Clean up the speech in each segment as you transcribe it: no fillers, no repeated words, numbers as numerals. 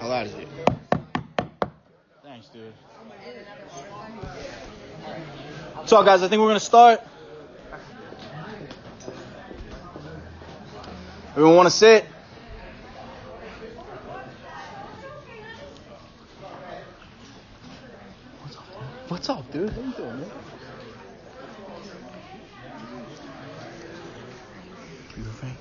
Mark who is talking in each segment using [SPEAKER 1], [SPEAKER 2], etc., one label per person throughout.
[SPEAKER 1] How loud is it? Thanks, dude. So, guys, I think we're going to start. Everyone want to sit? What's up, dude? What are you doing, man? You okay?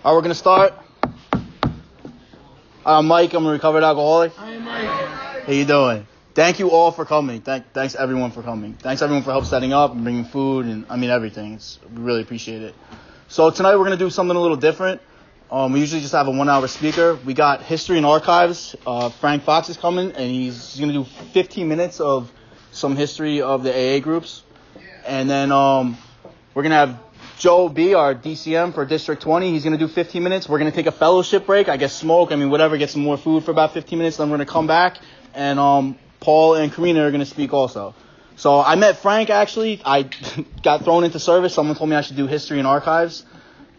[SPEAKER 1] All right, we're going to start. I'm Mike. I'm a recovered alcoholic.
[SPEAKER 2] Hi, Mike.
[SPEAKER 1] How you doing? Thank you all for coming. Thanks everyone for coming. Thanks everyone for help setting up and bringing food and everything. We really appreciate it. So tonight we're going to do something a little different. We usually just have a 1 hour speaker. We got History and Archives. Frank Fox is coming and he's going to do 15 minutes of some history of the AA groups. And then we're going to have Joe B., our DCM for District 20. He's going to do 15 minutes. We're going to take a fellowship break. I guess smoke, whatever, get some more food for about 15 minutes. Then we're going to come back. And Paul and Corina are going to speak also. So I met Frank, actually. I got thrown into service. Someone told me I should do History and Archives.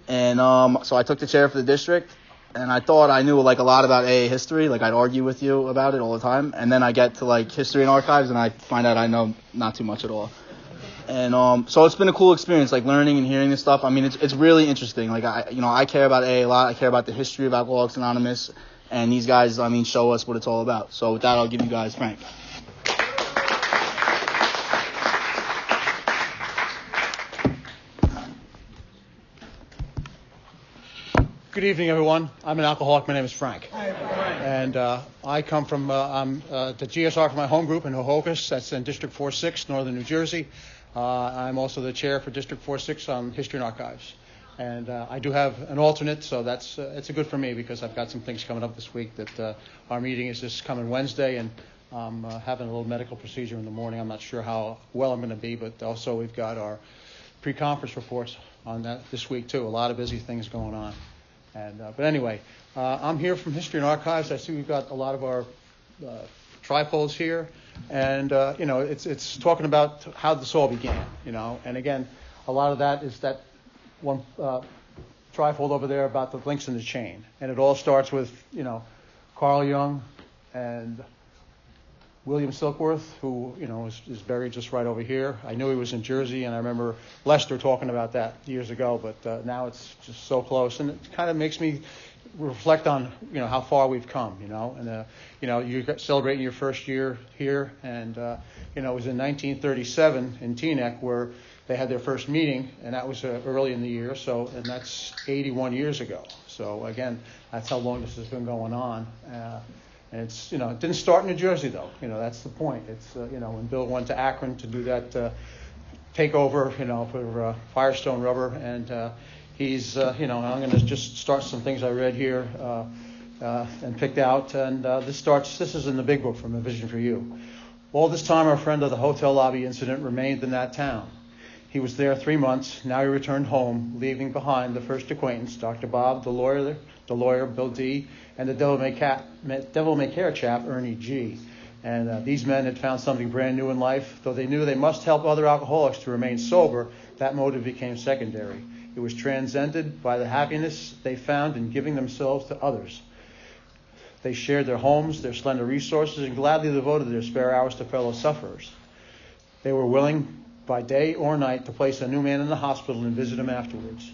[SPEAKER 1] And so I took the chair for the district. And I thought I knew a lot about AA history. I'd argue with you about it all the time. And then I get to History and Archives and I find out I know not too much at all. And so it's been a cool experience, learning and hearing this stuff. It's really interesting. I care about AA a lot. I care about the history of Alcoholics Anonymous, and these guys, show us what it's all about. So with that, I'll give you guys Frank.
[SPEAKER 2] Good evening, everyone. I'm an alcoholic. My name is Frank.
[SPEAKER 3] Hi, Frank.
[SPEAKER 2] And I come from I'm the GSR for my home group in Hohokus. That's in District 4-6, Northern New Jersey. I'm also the chair for District 4-6 on History and Archives. And I do have an alternate, so it's good for me because I've got some things coming up this week. That our meeting is this coming Wednesday, and I'm having a little medical procedure in the morning. I'm not sure how well I'm going to be, but also we've got our pre-conference reports on that this week too. A lot of busy things going on. And but anyway, I'm here from History and Archives. I see we've got a lot of our tripods here, and it's talking about how this all began. And again, a lot of that is that one trifold over there about the links in the chain, and it all starts with Carl Jung and William Silkworth, who is buried just right over here. I knew he was in Jersey, and I remember Lester talking about that years ago. But now it's just so close, and it kind of makes me reflect on how far we've come. And you're celebrating your first year here, and it was in 1937 in Teaneck where they had their first meeting, and that was early in the year. And that's 81 years ago. So again, that's how long this has been going on. And it's, it didn't start in New Jersey, though. That's the point. It's, when Bill went to Akron to do that takeover, for Firestone Rubber. And he's, I'm going to just start some things I read here and picked out. And this is in the big book from A Vision for You. All this time, our friend of the hotel lobby incident remained in that town. He was there 3 months. Now he returned home, leaving behind the first acquaintance, Dr. Bob, the lawyer, Bill D., and the Devil May Care chap, Ernie G. And these men had found something brand new in life. Though they knew they must help other alcoholics to remain sober, that motive became secondary. It was transcended by the happiness they found in giving themselves to others. They shared their homes, their slender resources, and gladly devoted their spare hours to fellow sufferers. They were willing by day or night to place a new man in the hospital and visit him afterwards.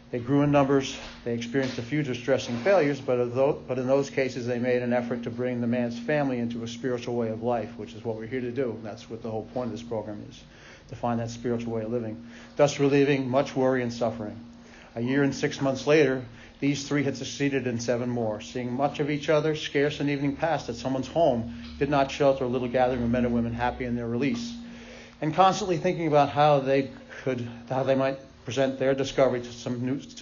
[SPEAKER 2] They grew in numbers. They experienced a few distressing failures, but in those cases they made an effort to bring the man's family into a spiritual way of life, which is what we're here to do. That's what the whole point of this program is, to find that spiritual way of living, thus relieving much worry and suffering. A year and 6 months later, these three had succeeded in 7 more. Seeing much of each other, scarce an evening passed at someone's home did not shelter a little gathering of men and women happy in their release, and constantly thinking about how they might present their discovery to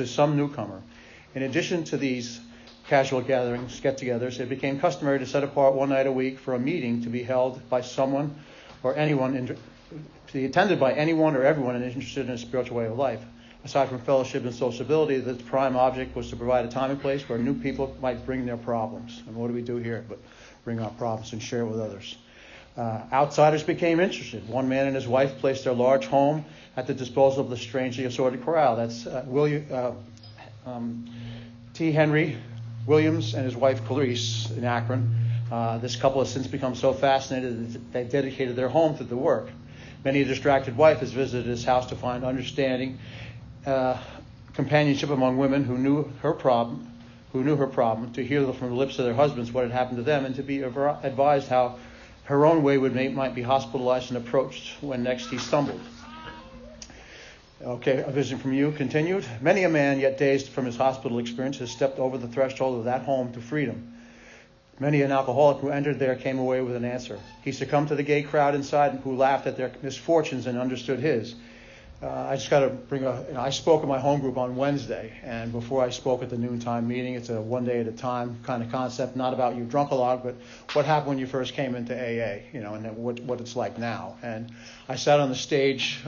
[SPEAKER 2] some newcomer. In addition to these casual gatherings, get-togethers, it became customary to set apart one night a week for a meeting to be held by someone or anyone, to be attended by anyone or everyone interested in a spiritual way of life. Aside from fellowship and sociability, the prime object was to provide a time and place where new people might bring their problems. And what do we do here but bring our problems and share it with others? Outsiders became interested. One man and his wife placed their large home at the disposal of the strangely assorted crowd. That's T. Henry Williams and his wife Clarice in Akron. This couple has since become so fascinated that they dedicated their home to the work. Many a distracted wife has visited his house to find understanding, companionship among women who knew her problem, to hear from the lips of their husbands what had happened to them, and to be advised how her own wayward mate might be hospitalized and approached when next he stumbled. Okay, a vision from you continued. Many a man, yet dazed from his hospital experience, has stepped over the threshold of that home to freedom. Many an alcoholic who entered there came away with an answer. He succumbed to the gay crowd inside who laughed at their misfortunes and understood his. I just got to I spoke at my home group on Wednesday, and before I spoke at the noontime meeting, it's a one day at a time kind of concept, not about you drunk a lot, but what happened when you first came into AA, and then what it's like now. And I sat on the stage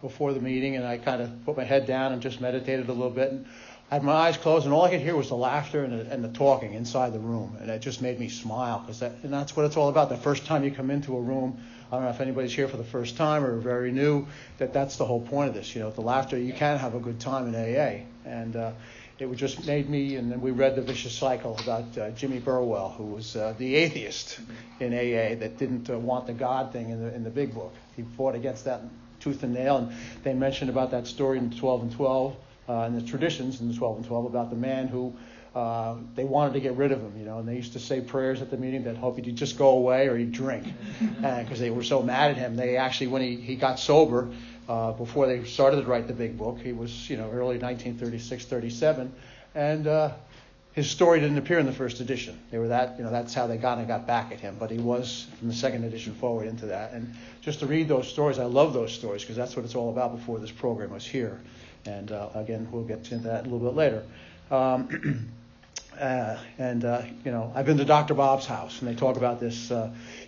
[SPEAKER 2] before the meeting, and I kind of put my head down and just meditated a little bit, and I had my eyes closed, and all I could hear was the laughter and the talking inside the room, and it just made me smile, and that's what it's all about. The first time you come into a room, I don't know if anybody's here for the first time or very new, that's the whole point of this. The laughter, you can have a good time in AA. And it just made me, and then we read The Vicious Cycle about Jimmy Burwell, who was the atheist in AA that didn't want the God thing in the big book. He fought against that tooth and nail, and they mentioned about that story in 12 and 12, and the traditions in the 12 and 12 about the man who they wanted to get rid of him, and they used to say prayers at the meeting that hoped he'd just go away or he'd drink, because they were so mad at him. They actually, when he got sober, before they started to write the big book, he was, early 1936, 37, and his story didn't appear in the first edition. They were that's how they got back at him, but he was from the second edition forward into that. And just to read those stories, I love those stories because that's what it's all about before this program was here. And again, we'll get into that a little bit later. I've been to Dr. Bob's house, and they talk about this.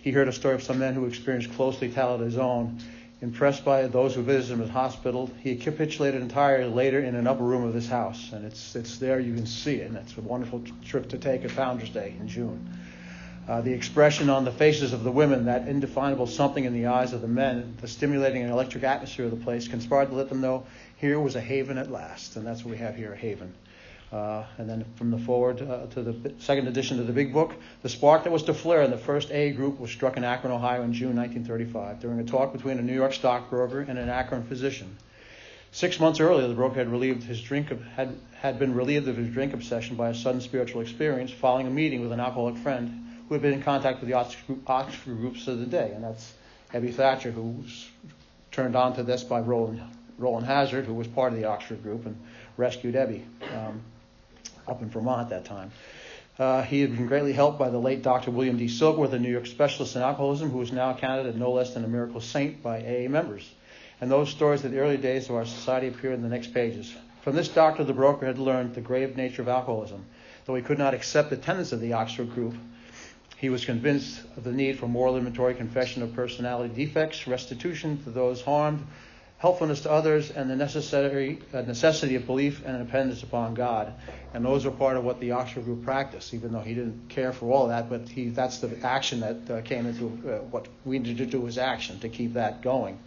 [SPEAKER 2] He heard a story of some men who experienced close lethality of his own. Impressed by those who visited him at the hospital, he capitulated entirely later in an upper room of this house, and it's there you can see it, and it's a wonderful trip to take at Founders Day in June. The expression on the faces of the women, that indefinable something in the eyes of the men, the stimulating and electric atmosphere of the place conspired to let them know here was a haven at last, and that's what we have here, a haven. And then from the forward to the second edition of the big book, the spark that was to flare in the first AA group was struck in Akron, Ohio in June 1935 during a talk between a New York stockbroker and an Akron physician. 6 months earlier, the broker had been relieved of his drink obsession by a sudden spiritual experience following a meeting with an alcoholic friend who had been in contact with the Oxford groups of the day, and that's Ebby Thatcher, who was turned on to this by Roland Hazard, who was part of the Oxford group and rescued Ebby up in Vermont at that time. He had been greatly helped by the late Dr. William D. Silkworth, a New York specialist in alcoholism, who is now counted as no less than a miracle saint by AA members. And those stories of the early days of our society appear in the next pages. From this doctor, the broker had learned the grave nature of alcoholism. Though he could not accept the tenets of the Oxford group, he was convinced of the need for moral inventory, confession of personality defects, restitution to those harmed, helpfulness to others, and the necessity of belief and dependence upon God. And those are part of what the Oxford group practiced, even though he didn't care for all of that, but that's the action that came into what we needed to do as action to keep that going.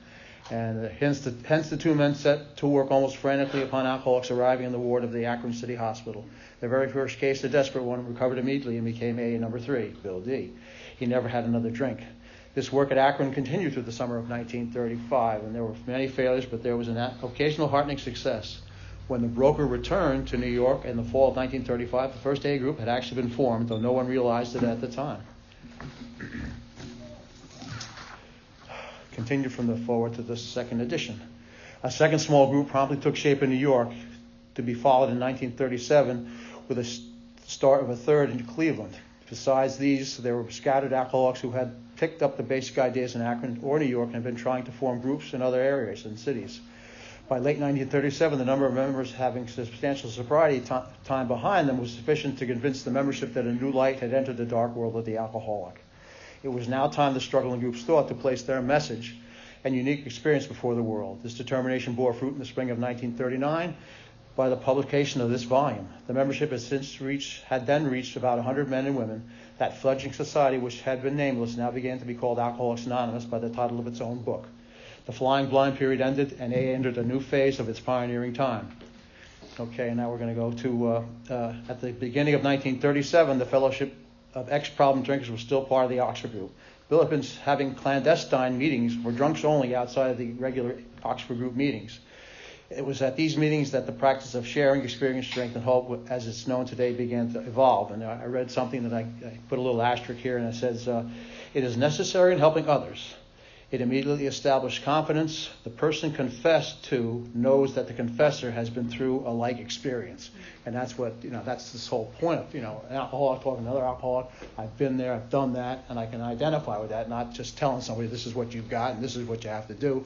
[SPEAKER 2] And hence the two men set to work almost frantically upon alcoholics arriving in the ward of the Akron City Hospital. Their very first case, the desperate one, recovered immediately and became AA number 3, Bill D. He never had another drink. This work at Akron continued through the summer of 1935, and there were many failures, but there was an occasional heartening success. When the broker returned to New York in the fall of 1935, the first AA group had actually been formed, though no one realized it at the time. Continued from the forward to the second edition. A second small group promptly took shape in New York, to be followed in 1937 with a start of a third in Cleveland. Besides these, there were scattered alcoholics who had picked up the basic ideas in Akron or New York and have been trying to form groups in other areas and cities. By late 1937, the number of members having substantial sobriety time behind them was sufficient to convince the membership that a new light had entered the dark world of the alcoholic. It was now time the struggling groups thought to place their message and unique experience before the world. This determination bore fruit in the spring of 1939 by the publication of this volume. The membership had then reached about 100 men and women. That fledgling society, which had been nameless, now began to be called Alcoholics Anonymous by the title of its own book. The flying blind period ended, and AA entered a new phase of its pioneering time. Okay, now we're going to go to, at the beginning of 1937, the Fellowship of Ex-Problem Drinkers was still part of the Oxford Group. Bill had been having clandestine meetings for drunks only outside of the regular Oxford Group meetings. It was at these meetings that the practice of sharing experience, strength, and hope, as it's known today, began to evolve. And I read something that I put a little asterisk here, and it says, it is necessary in helping others. It immediately established confidence. The person confessed to knows that the confessor has been through a like experience. And that's what, that's this whole point of, an alcoholic talking to another alcoholic. I've been there, I've done that, and I can identify with that, not just telling somebody this is what you've got and this is what you have to do.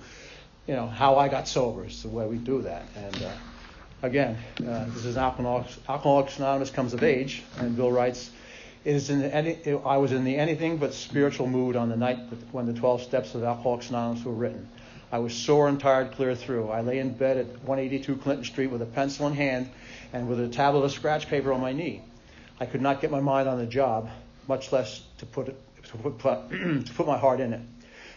[SPEAKER 2] How I got sober is the way we do that. And again, this is Alcoholics Anonymous comes of age, and Bill writes, I was in the anything but spiritual mood on the night when the 12 steps of Alcoholics Anonymous were written. I was sore and tired clear through. I lay in bed at 182 Clinton Street with a pencil in hand and with a tablet of scratch paper on my knee. I could not get my mind on the job, much less to put my heart in it.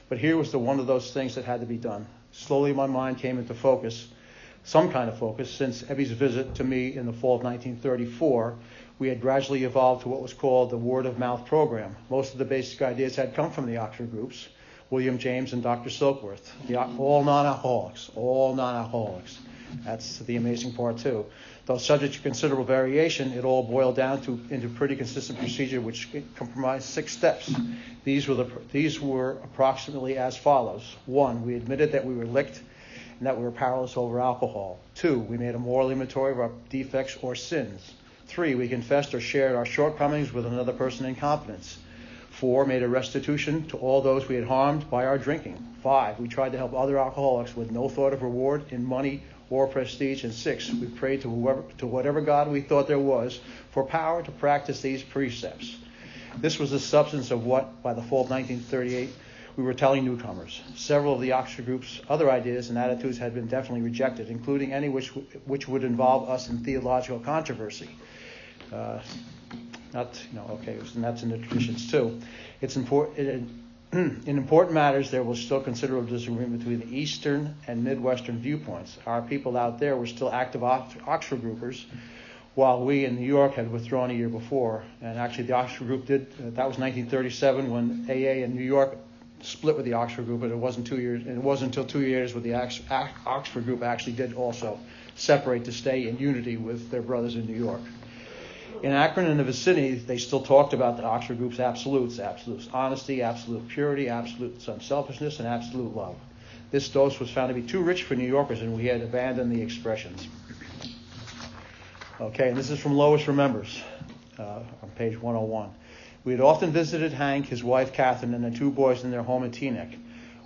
[SPEAKER 2] But here was one of those things that had to be done. Slowly my mind came into focus, some kind of focus, since Ebby's visit to me in the fall of 1934. We had gradually evolved to what was called the word-of-mouth program. Most of the basic ideas had come from the Oxford groups, William James and Dr. Silkworth, all non-alcoholics. That's the amazing part, too. Though subject to considerable variation, it all boiled down into pretty consistent procedure, which comprised 6 steps. These were approximately as follows. 1, we admitted that we were licked and that we were powerless over alcohol. 2, we made a moral inventory of our defects or sins. 3, we confessed or shared our shortcomings with another person in confidence. 4, made a restitution to all those we had harmed by our drinking. 5, we tried to help other alcoholics with no thought of reward in money or prestige. And 6, we prayed to whatever God we thought there was for power to practice these precepts. This was the substance of what, by the fall of 1938, we were telling newcomers. Several of the Oxford Group's other ideas and attitudes had been definitely rejected, including any which would involve us in theological controversy. And that's in the traditions too. It's important. In important matters, there was still considerable disagreement between the Eastern and Midwestern viewpoints. Our people out there were still active Oxford groupers, while we in New York had withdrawn a year before. And actually, the Oxford group did. That was 1937 when AA in New York split with the Oxford group, but it wasn't 2 years. And it wasn't until 2 years with the Oxford group actually did also separate to stay in unity with their brothers in New York. In Akron and the vicinity, they still talked about the Oxford group's absolute honesty, absolute purity, absolute unselfishness, and absolute love. This dose was found to be too rich for New Yorkers, and we had abandoned the expressions. Okay, and this is from Lois Remembers on page 101. We had often visited Hank, his wife Catherine, and the 2 boys in their home in Teaneck,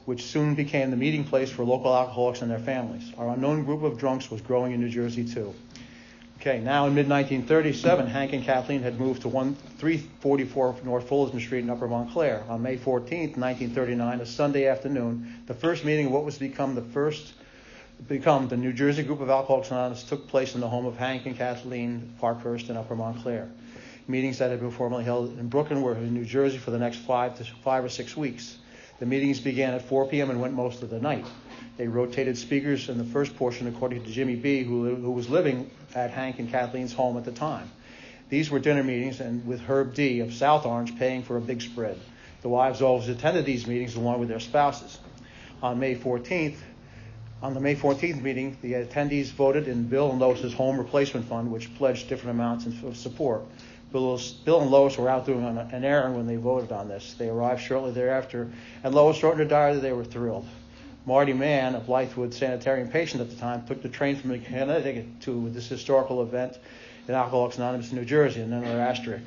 [SPEAKER 2] which soon became the meeting place for local alcoholics and their families. Our unknown group of drunks was growing in New Jersey, too. Okay, now in mid-1937, Hank and Kathleen had moved to 344 North Fullerton Street in Upper Montclair. On May 14th, 1939, a Sunday afternoon, the first meeting of what was to become the New Jersey group of Alcoholics Anonymous took place in the home of Hank and Kathleen Parkhurst in Upper Montclair. Meetings that had been formerly held in Brooklyn were in New Jersey for the next 5 or 6 weeks. The meetings began at 4 p.m. and went most of the night. They rotated speakers in the first portion according to Jimmy B., who was living at Hank and Kathleen's home at the time. These were dinner meetings, and with Herb D. of South Orange paying for a big spread. The wives always attended these meetings along with their spouses. On the May 14th meeting, the attendees voted in Bill and Lois's home replacement fund, which pledged different amounts of support. Bill and Lois were out doing an errand when they voted on this. They arrived shortly thereafter, and Lois wrote in her diary that they were thrilled. Marty Mann, a Blythewood sanitarium patient at the time, took the train from Connecticut to this historical event in Alcoholics Anonymous in New Jersey, and another asterisk.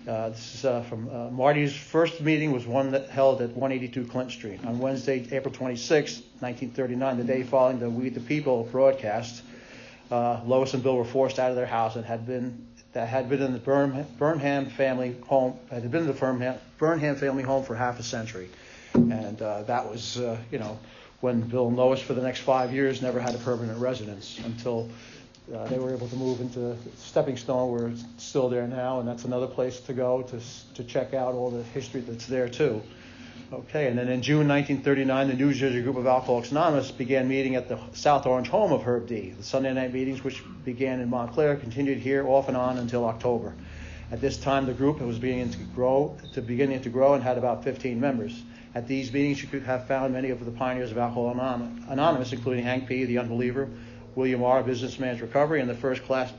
[SPEAKER 2] This is from Marty's first meeting was one that held at 182 Clinton Street. On Wednesday, April 26, 1939, the day following the We the People broadcast, Lois and Bill were forced out of their house and had been in the Burnham family home for half a century. And that was, when Bill and Lois for the next 5 years never had a permanent residence until they were able to move into Stepping Stone, where it's still there now, and that's another place to go to check out all the history that's there too. Okay, and then in June 1939, the New Jersey group of Alcoholics Anonymous began meeting at the South Orange home of Herb D. The Sunday night meetings, which began in Montclair, continued here off and on until October. At this time, the group was beginning to grow and had about 15 members. At these meetings, you could have found many of the pioneers of Alcohol Anonymous, including Hank P., the Unbeliever, William R., Businessman's Recovery, and the first class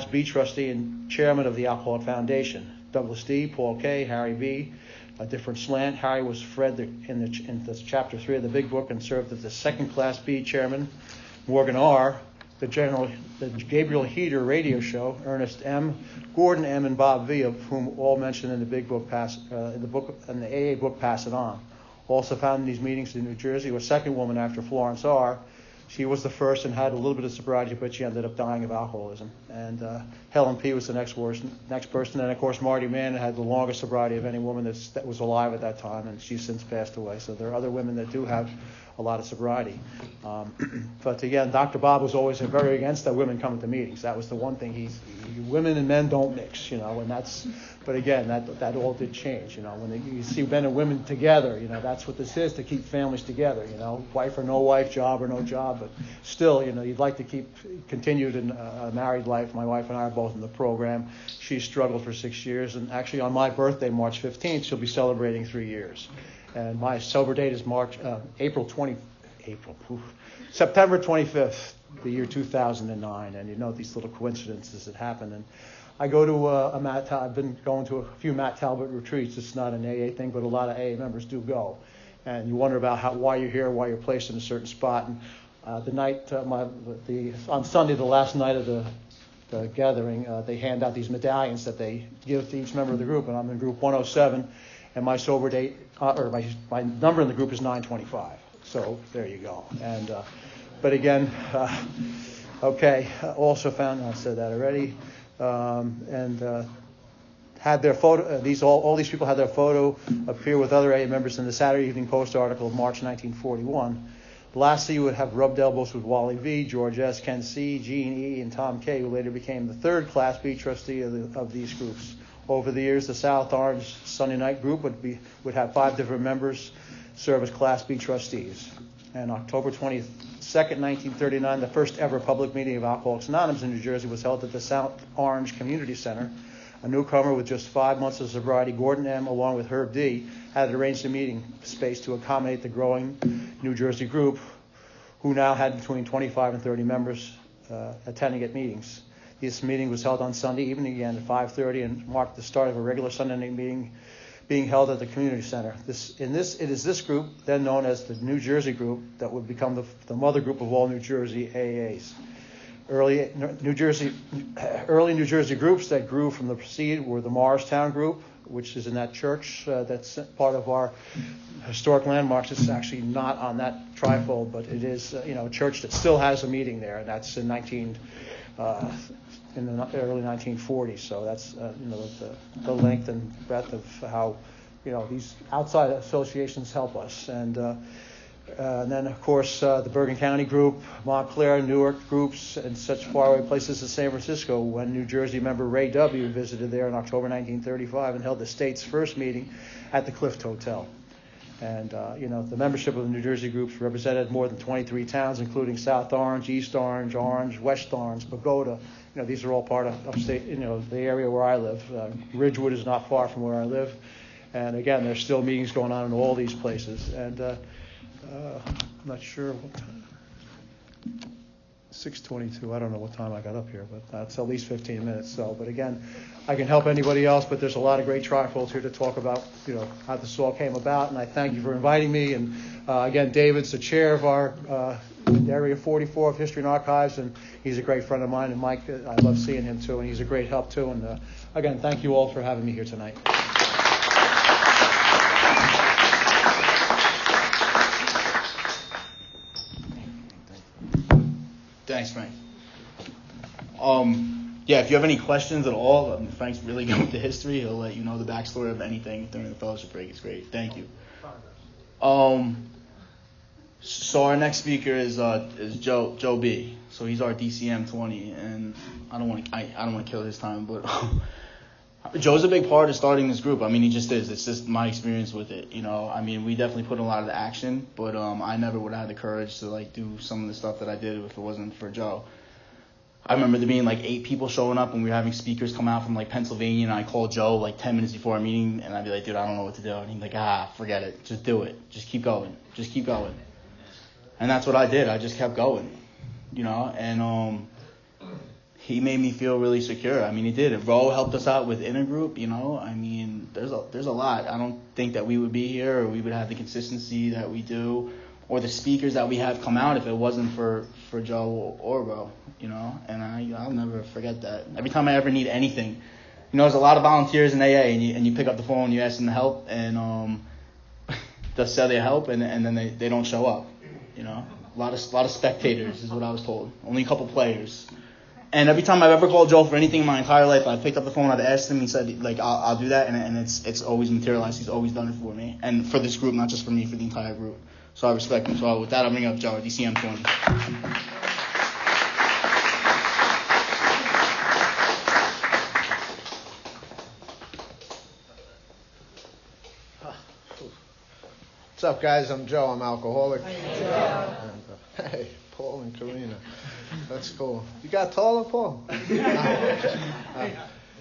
[SPEAKER 2] B trustee and chairman of the Alcoholic Foundation. Douglas D., Paul K., Harry B., a different slant. Harry was Fred in the chapter 3 of the Big Book and served as the second class B chairman. Morgan R., the Gabriel Heater radio show, Ernest M., Gordon M., and Bob V., of whom all mentioned in the Big Book in the AA book Pass It On. Also found in these meetings in New Jersey was a second woman after Florence R. She was the first and had a little bit of sobriety, but she ended up dying of alcoholism. And Helen P. was the next person. And, of course, Marty Mann had the longest sobriety of any woman that was alive at that time, and she's since passed away. So there are other women that do have a lot of sobriety. But, again, Dr. Bob was always very against that women coming to meetings. That was the one thing. Women and men don't mix, and that's... But, again, that all did change, When you see men and women together, that's what this is, to keep families together, Wife or no wife, job or no job. But still, you'd like to keep continued in a married life. My wife and I are both in the program. She struggled for 6 years. And actually, on my birthday, March 15th, she'll be celebrating 3 years. And my sober date is September 25th, the year 2009. And these little coincidences that happen. And I go to I've been going to a few Matt Talbot retreats. It's not an AA thing, but a lot of AA members do go. And you wonder about why you're here, why you're placed in a certain spot. And the night, on Sunday, the last night of the gathering, they hand out these medallions that they give to each member of the group. And I'm in group 107, and my sober date, my number in the group is 925. So there you go. And but again, okay. Also found, I said that already. Had their photo. All these people had their photo appear with other AA members in the Saturday Evening Post article of March 1941. Lastly, you would have rubbed elbows with Wally V., George S., Ken C., Gene E., and Tom K., who later became the third Class B trustee of these groups. Over the years, the South Orange Sunday Night group would have 5 different members serve as Class B trustees. And October 22nd, 1939, the first ever public meeting of Alcoholics Anonymous in New Jersey was held at the South Orange Community Center. A newcomer with just 5 months of sobriety, Gordon M., along with Herb D., had arranged a meeting space to accommodate the growing New Jersey group, who now had between 25 and 30 members attending at meetings. This meeting was held on Sunday evening again at 5:30 and marked the start of a regular Sunday night meeting being held at the community center. It is this group, then known as the New Jersey group, that would become the mother group of all New Jersey AAs. Early New Jersey groups that grew from the seed were the Morristown group, which is in that church that's part of our historic landmarks. It's actually not on that trifold, but it is a church that still has a meeting there, and that's in the early 1940s. So that's the length and breadth of how these outside associations help us. And then, of course, the Bergen County group, Montclair, Newark groups, and such faraway places as San Francisco, when New Jersey member Ray W. visited there in October 1935 and held the state's first meeting at the Clift Hotel. And, the membership of the New Jersey groups represented more than 23 towns, including South Orange, East Orange, Orange, West Orange, Pagoda. These are all part of upstate, the area where I live. Ridgewood is not far from where I live. And, again, there's still meetings going on in all these places. And I'm not sure what time. 6:22. I don't know what time I got up here, but that's at least 15 minutes. So, but again, I can help anybody else, but there's a lot of great trifolds here to talk about, how this all came about. And I thank you for inviting me. And again, David's the chair of our Area 44 of History and Archives, and he's a great friend of mine. And Mike, I love seeing him too, and he's a great help too. And again, thank you all for having me here tonight.
[SPEAKER 1] Thanks, Frank. yeah, if you have any questions at all, Frank's really good with the history. He'll let you know the backstory of anything during the fellowship break. It's great. Thank you. So our next speaker is Joe B. So he's our DCM 20, and I don't want to kill his time, but Joe's a big part of starting this group. I mean, he just is. It's just my experience with it. I mean, we definitely put in a lot of the action, but I never would have had the courage to like do some of the stuff that I did if it wasn't for Joe. I remember there being like 8 people showing up, and we were having speakers come out from like Pennsylvania, and I called Joe like 10 minutes before our meeting, and I'd be like, dude, I don't know what to do. And he'd be like, forget it. Just do it. Just keep going. Just keep going. And that's what I did. I just kept going, and he made me feel really secure. I mean, he did. Ro helped us out with Intergroup, I mean, there's a lot. I don't think that we would be here or we would have the consistency that we do or the speakers that we have come out if it wasn't for Joe or Ro, and I'll never forget that. Every time I ever need anything, there's a lot of volunteers in AA, and you pick up the phone, you ask them to help, and they'll say they help, and then they don't show up, A lot of spectators is what I was told. Only a couple players. And every time I've ever called Joe for anything in my entire life, I picked up the phone, I've asked him, he said, like, I'll do that, and it's always materialized. He's always done it for me. And for this group, not just for me, for the entire group. So I respect him. So with that, I'll bring up Joe, DCM 20.
[SPEAKER 3] What's up, guys? I'm Joe. I'm alcoholic. Hey, Paul and Corina. That's cool. You got taller, Paul?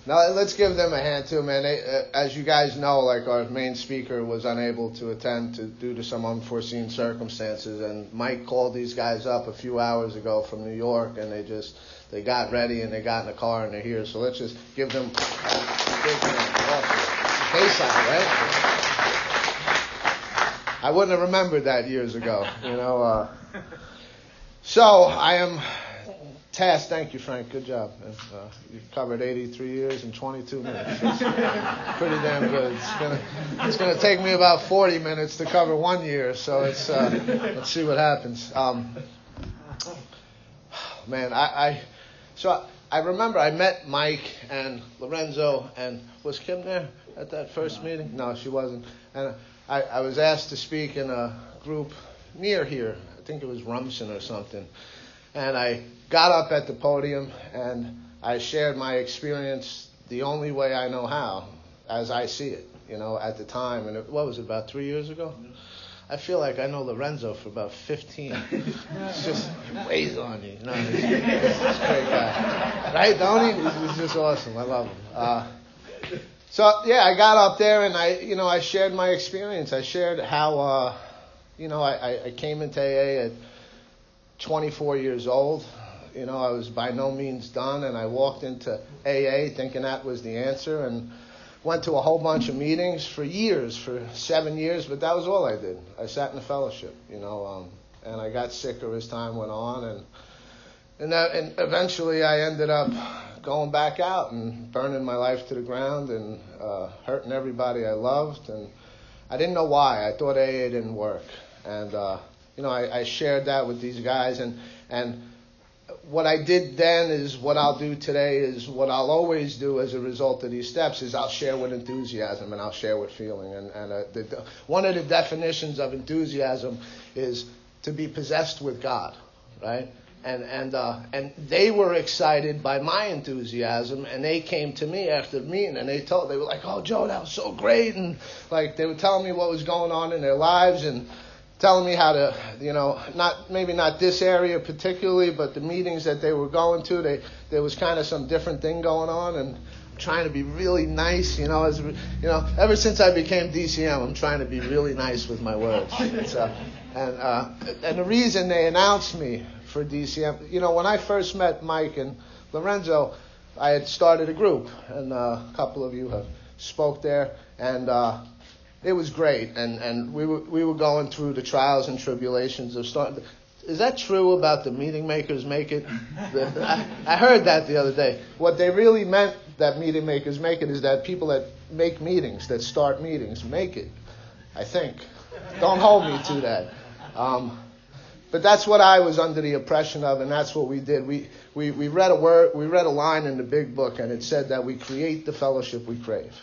[SPEAKER 3] Now, let's give them a hand, too, man. As you guys know, like, our main speaker was unable to attend due to some unforeseen circumstances, and Mike called these guys up a few hours ago from New York, and they got ready, and they got in the car, and they're here. So let's just give them a big hand. Awesome. Bayside, right? I wouldn't have remembered that years ago, So I am tasked. Thank you, Frank. Good job. You've covered 83 years in 22 minutes. Pretty damn good. It's gonna take me about 40 minutes to cover 1 year. So let's see what happens. Man, I remember I met Mike and Lorenzo, and was Kim there at that first meeting? No, she wasn't. And I was asked to speak in a group near here. I think it was Rumson or something. And I got up at the podium and I shared my experience the only way I know how, as I see it, at the time. And what was it, about 3 years ago? I feel like I know Lorenzo for about 15. It's just weighs on you. He's a great guy. Right, don't he? He's just awesome. I love him. So, yeah, I got up there and I shared my experience. I shared how, I came into AA at 24 years old. I was by no means done, and I walked into AA thinking that was the answer, and went to a whole bunch of meetings for years, for 7 years, but that was all I did. I sat in the fellowship, and I got sicker as time went on, and eventually I ended up going back out and burning my life to the ground and hurting everybody I loved, and I didn't know why. I thought AA didn't work, and I shared that with these guys, and what I did then is what I'll do today is what I'll always do as a result of these steps is I'll share with enthusiasm and I'll share with feeling. And one of the definitions of enthusiasm is to be possessed with God, right? And they were excited by my enthusiasm, and they came to me after the meeting, and they were like, "Oh, Joe, that was so great," and like they were telling me what was going on in their lives and telling me how to, maybe not this area particularly, but the meetings that they were going to, there was kind of some different thing going on, and I'm trying to be really nice, ever since I became DCM, I'm trying to be really nice with my words. And the reason they announced me for DCM, when I first met Mike and Lorenzo, I had started a group, and a couple of you have spoke there, and it was great, and we were going through the trials and tribulations of starting. Is that true about the meeting makers make it? I heard that the other day. What they really meant that meeting makers make it is that people that make meetings, that start meetings, make it. I think. Don't hold me to that. But that's what I was under the impression of, and that's what we did. We read a line in the big book, and it said that we create the fellowship we crave.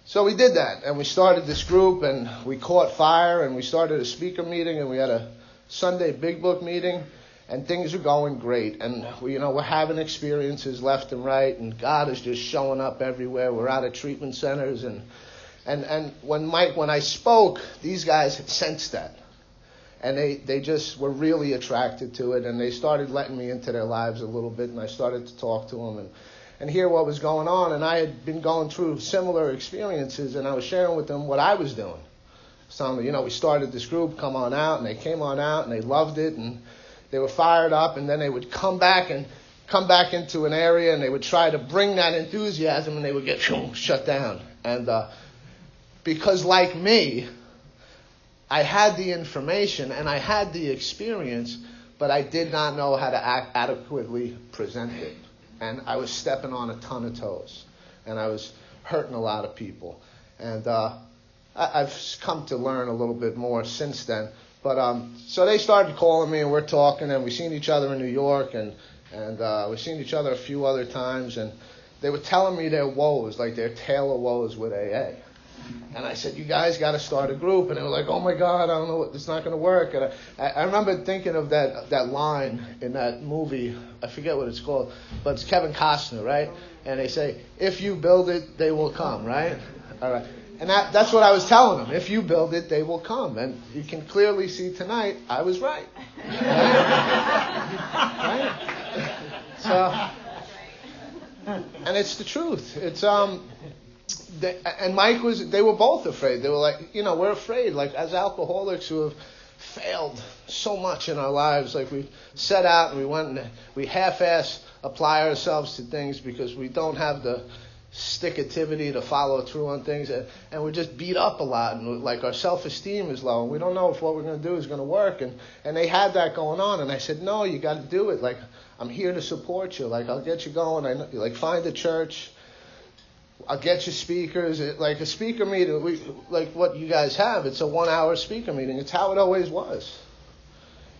[SPEAKER 3] So we did that, and we started this group, and we caught fire, and we started a speaker meeting, and we had a Sunday big book meeting, and things are going great. And we're having experiences left and right, and God is just showing up everywhere. We're out of treatment centers, and when I spoke, these guys had sensed that. And they just were really attracted to it, and they started letting me into their lives a little bit, and I started to talk to them and hear what was going on. And I had been going through similar experiences, and I was sharing with them what I was doing. So, we started this group, come on out, and they came on out, and they loved it, and they were fired up, and then they would come back into an area, and they would try to bring that enthusiasm, and they would get shut down. And because like me, I had the information and I had the experience, but I did not know how to adequately present it. And I was stepping on a ton of toes. And I was hurting a lot of people. And I've come to learn a little bit more since then. But so they started calling me, and we're talking, and we've seen each other in New York, and we've seen each other a few other times. And they were telling me their woes, like their tale of woes with AA. And I said, you guys got to start a group. And they were like, oh, my God, I don't know, it's not going to work. And I remember thinking of that line in that movie. I forget what it's called, but it's Kevin Costner, right? And they say, if you build it, they will come, right? All right. And that's what I was telling them. If you build it, they will come. And you can clearly see tonight, I was right. Right? So, and it's the truth. It's and Mike they were both afraid. They were like, we're afraid. Like, as alcoholics who have failed so much in our lives, like we set out and we went and we half-ass apply ourselves to things because we don't have the stick-ativity to follow through on things, and we're just beat up a lot, and like our self-esteem is low, and we don't know if what we're going to do is going to work, and they had that going on, and I said, no, you got to do it. Like, I'm here to support you. Like, I'll get you going. Find a church. I'll get you speakers. Like a speaker meeting, like what you guys have, it's a 1-hour speaker meeting. It's how it always was.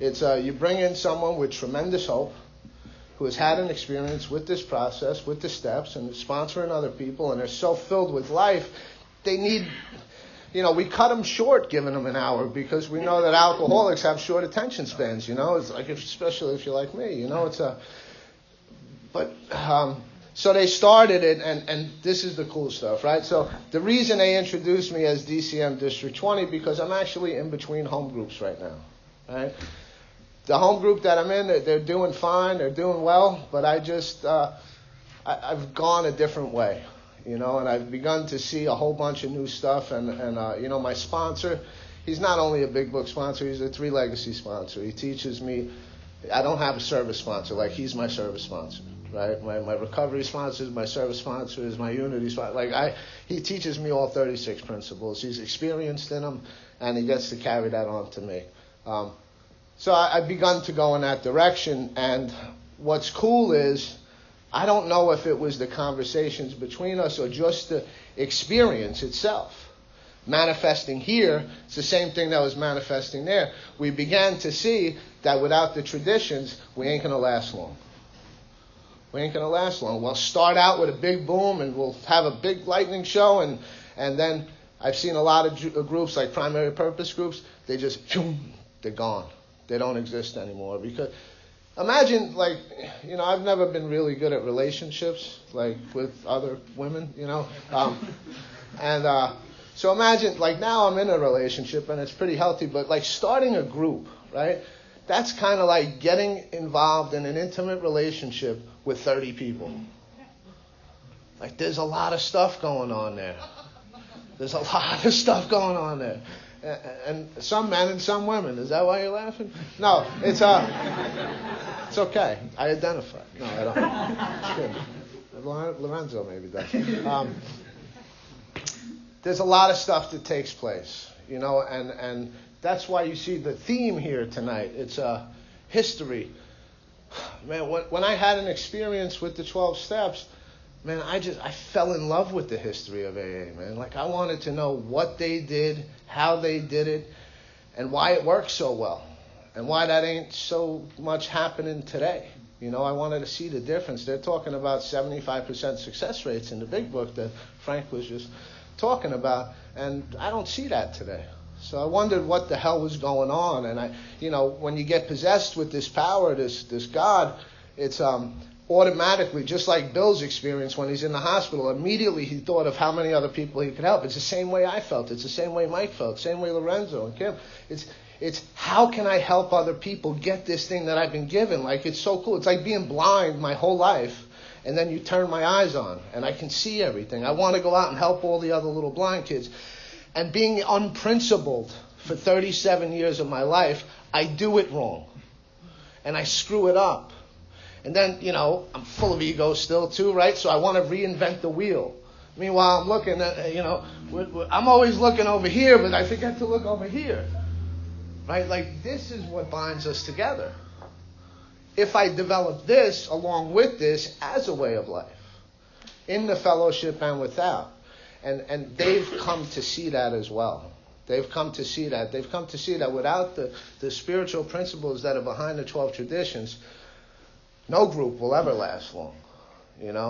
[SPEAKER 3] It's you bring in someone with tremendous hope who has had an experience with this process, with the steps, and is sponsoring other people, and they're so filled with life, they need, we cut them short giving them an hour because we know that alcoholics have short attention spans, It's like, especially if you're like me, So they started it, and this is the cool stuff, right? So the reason they introduced me as DCM District 20, because I'm actually in between home groups right now, right? The home group that I'm in, they're doing fine, they're doing well, but I've gone a different way, and I've begun to see a whole bunch of new stuff, and my sponsor, he's not only a big book sponsor, he's a 3 Legacy sponsor. He teaches me, I don't have a service sponsor, like he's my service sponsor. Right, my recovery sponsor is my service sponsor, is my unity sponsor. He teaches me all 36 principles. He's experienced in them, and he gets to carry that on to me. So I've begun to go in that direction. And what's cool is, I don't know if it was the conversations between us or just the experience itself. Manifesting here, it's the same thing that was manifesting there. We began to see that without the traditions, we ain't going to last long. We ain't going to last long. We'll start out with a big boom, and we'll have a big lightning show, and then I've seen a lot of groups, like primary purpose groups, they're gone. They don't exist anymore. Because imagine, I've never been really good at relationships, with other women, so imagine, now I'm in a relationship, and it's pretty healthy, but starting a group, right? That's kind of like getting involved in an intimate relationship with 30 people. There's a lot of stuff going on there. There's a lot of stuff going on there. And some men and some women. Is that why you're laughing? No, it's okay. I identify. No, I don't. It's good. Lorenzo maybe does. There's a lot of stuff that takes place, and that's why you see the theme here tonight. It's history. Man, when I had an experience with the 12 steps, man, I fell in love with the history of AA, man. I wanted to know what they did, how they did it, and why it worked so well. and why that ain't so much happening today. You know, I wanted to see the difference. They're talking about 75% success rates in the big book that Frank was just talking about, and I don't see that today. So I wondered what the hell was going on. And when you get possessed with this power, this God, it's automatically, just like Bill's experience when he's in the hospital, immediately he thought of how many other people he could help. It's the same way I felt. It's the same way Mike felt. Same way Lorenzo and Kim. It's how can I help other people get this thing that I've been given? Like, it's so cool. It's like being blind my whole life, and then you turn my eyes on, and I can see everything. I want to go out and help all the other little blind kids. And being unprincipled for 37 years of my life, I do it wrong. And I screw it up. And then, I'm full of ego still too, right? So I want to reinvent the wheel. Meanwhile, I'm looking at, I'm always looking over here, but I forget to look over here. Right? Like, this is what binds us together. If I develop this along with this as a way of life, in the fellowship and without. And they've come to see that as well. They've come to see that. They've come to see that without the spiritual principles that are behind the 12 traditions, no group will ever last long.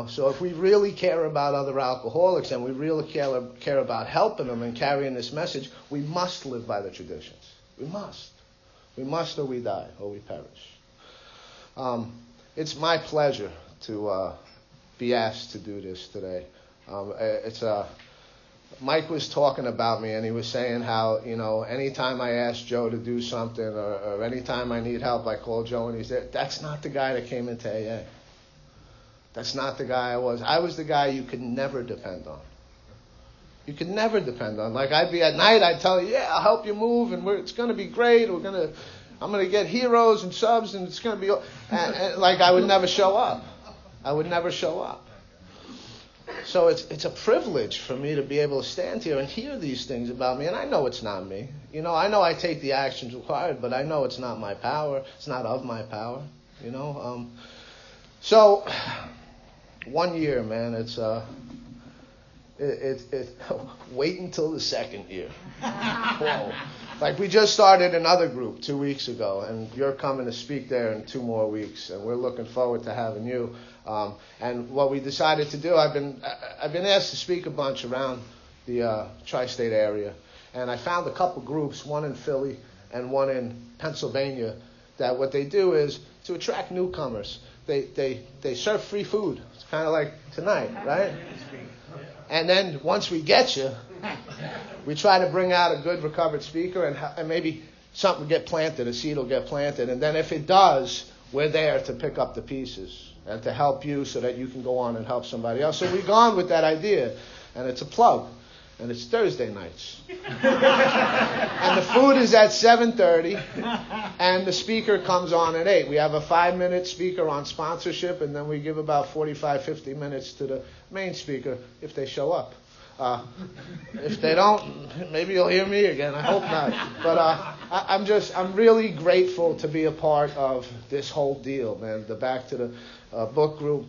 [SPEAKER 3] So if we really care about other alcoholics and we really care about helping them and carrying this message, we must live by the traditions. We must. We must, or we die, or we perish. It's my pleasure to be asked to do this today. Mike was talking about me, and he was saying how, anytime I ask Joe to do something or anytime I need help, I call Joe and he's there. That's not the guy that came into AA. That's not the guy I was. I was the guy you could never depend on. You could never depend on. Like, I'd be at night, I'd tell you, I'll help you move, and it's going to be great. I'm going to get heroes and subs, and it's going to be... And like, I would never show up. I would never show up. So it's a privilege for me to be able to stand here and hear these things about me. And I know it's not me. I know I take the actions required, but I know it's not my power. It's not of my power. So 1 year, man. It's wait until the second year. Whoa. Like, we just started another group 2 weeks ago, and you're coming to speak there in 2 more weeks, and we're looking forward to having you. And what we decided to do, I've been asked to speak a bunch around the tri-state area, and I found a couple groups, one in Philly and one in Pennsylvania, that what they do is to attract newcomers. They serve free food. It's kind of like tonight, right? And then once we get you, we try to bring out a good recovered speaker, and maybe something will get planted, a seed will get planted. And then if it does, we're there to pick up the pieces and to help you so that you can go on and help somebody else. So we've gone with that idea, and it's a plug, and it's Thursday nights. And the food is at 7:30, and the speaker comes on at 8. We have a 5-minute speaker on sponsorship, and then we give about 45, 50 minutes to the main speaker if they show up. If they don't, maybe you'll hear me again. I hope not. But I'm really grateful to be a part of this whole deal, man. The Back to the book group.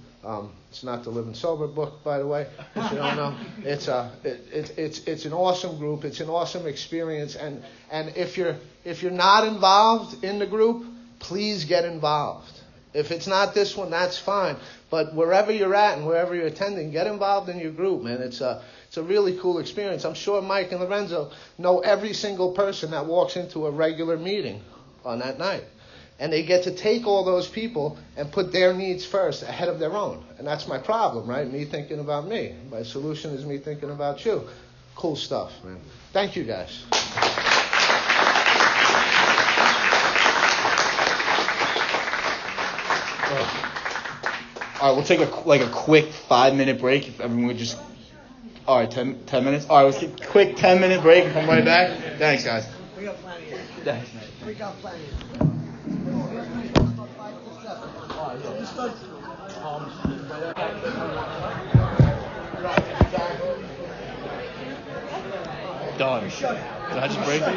[SPEAKER 3] It's not the Living Sober book, by the way, if you don't know. It's an awesome group. It's an awesome experience. And if you're not involved in the group, please get involved. If it's not this one, that's fine. But wherever you're at and wherever you're attending, get involved in your group, man. It's a really cool experience. I'm sure Mike and Lorenzo know every single person that walks into a regular meeting on that night. And they get to take all those people and put their needs first ahead of their own. And that's my problem, right? Me thinking about me. My solution is me thinking about you. Cool stuff, man. Thank you, guys.
[SPEAKER 1] All right, we'll take a quick 5-minute break. If everyone would just... All right, 10 minutes? All right, let's take a quick 10-minute break and come right back. Thanks, guys.
[SPEAKER 4] We got plenty of it.
[SPEAKER 1] Thanks, mate.
[SPEAKER 4] We got plenty of it.
[SPEAKER 1] Done. Did I just break it?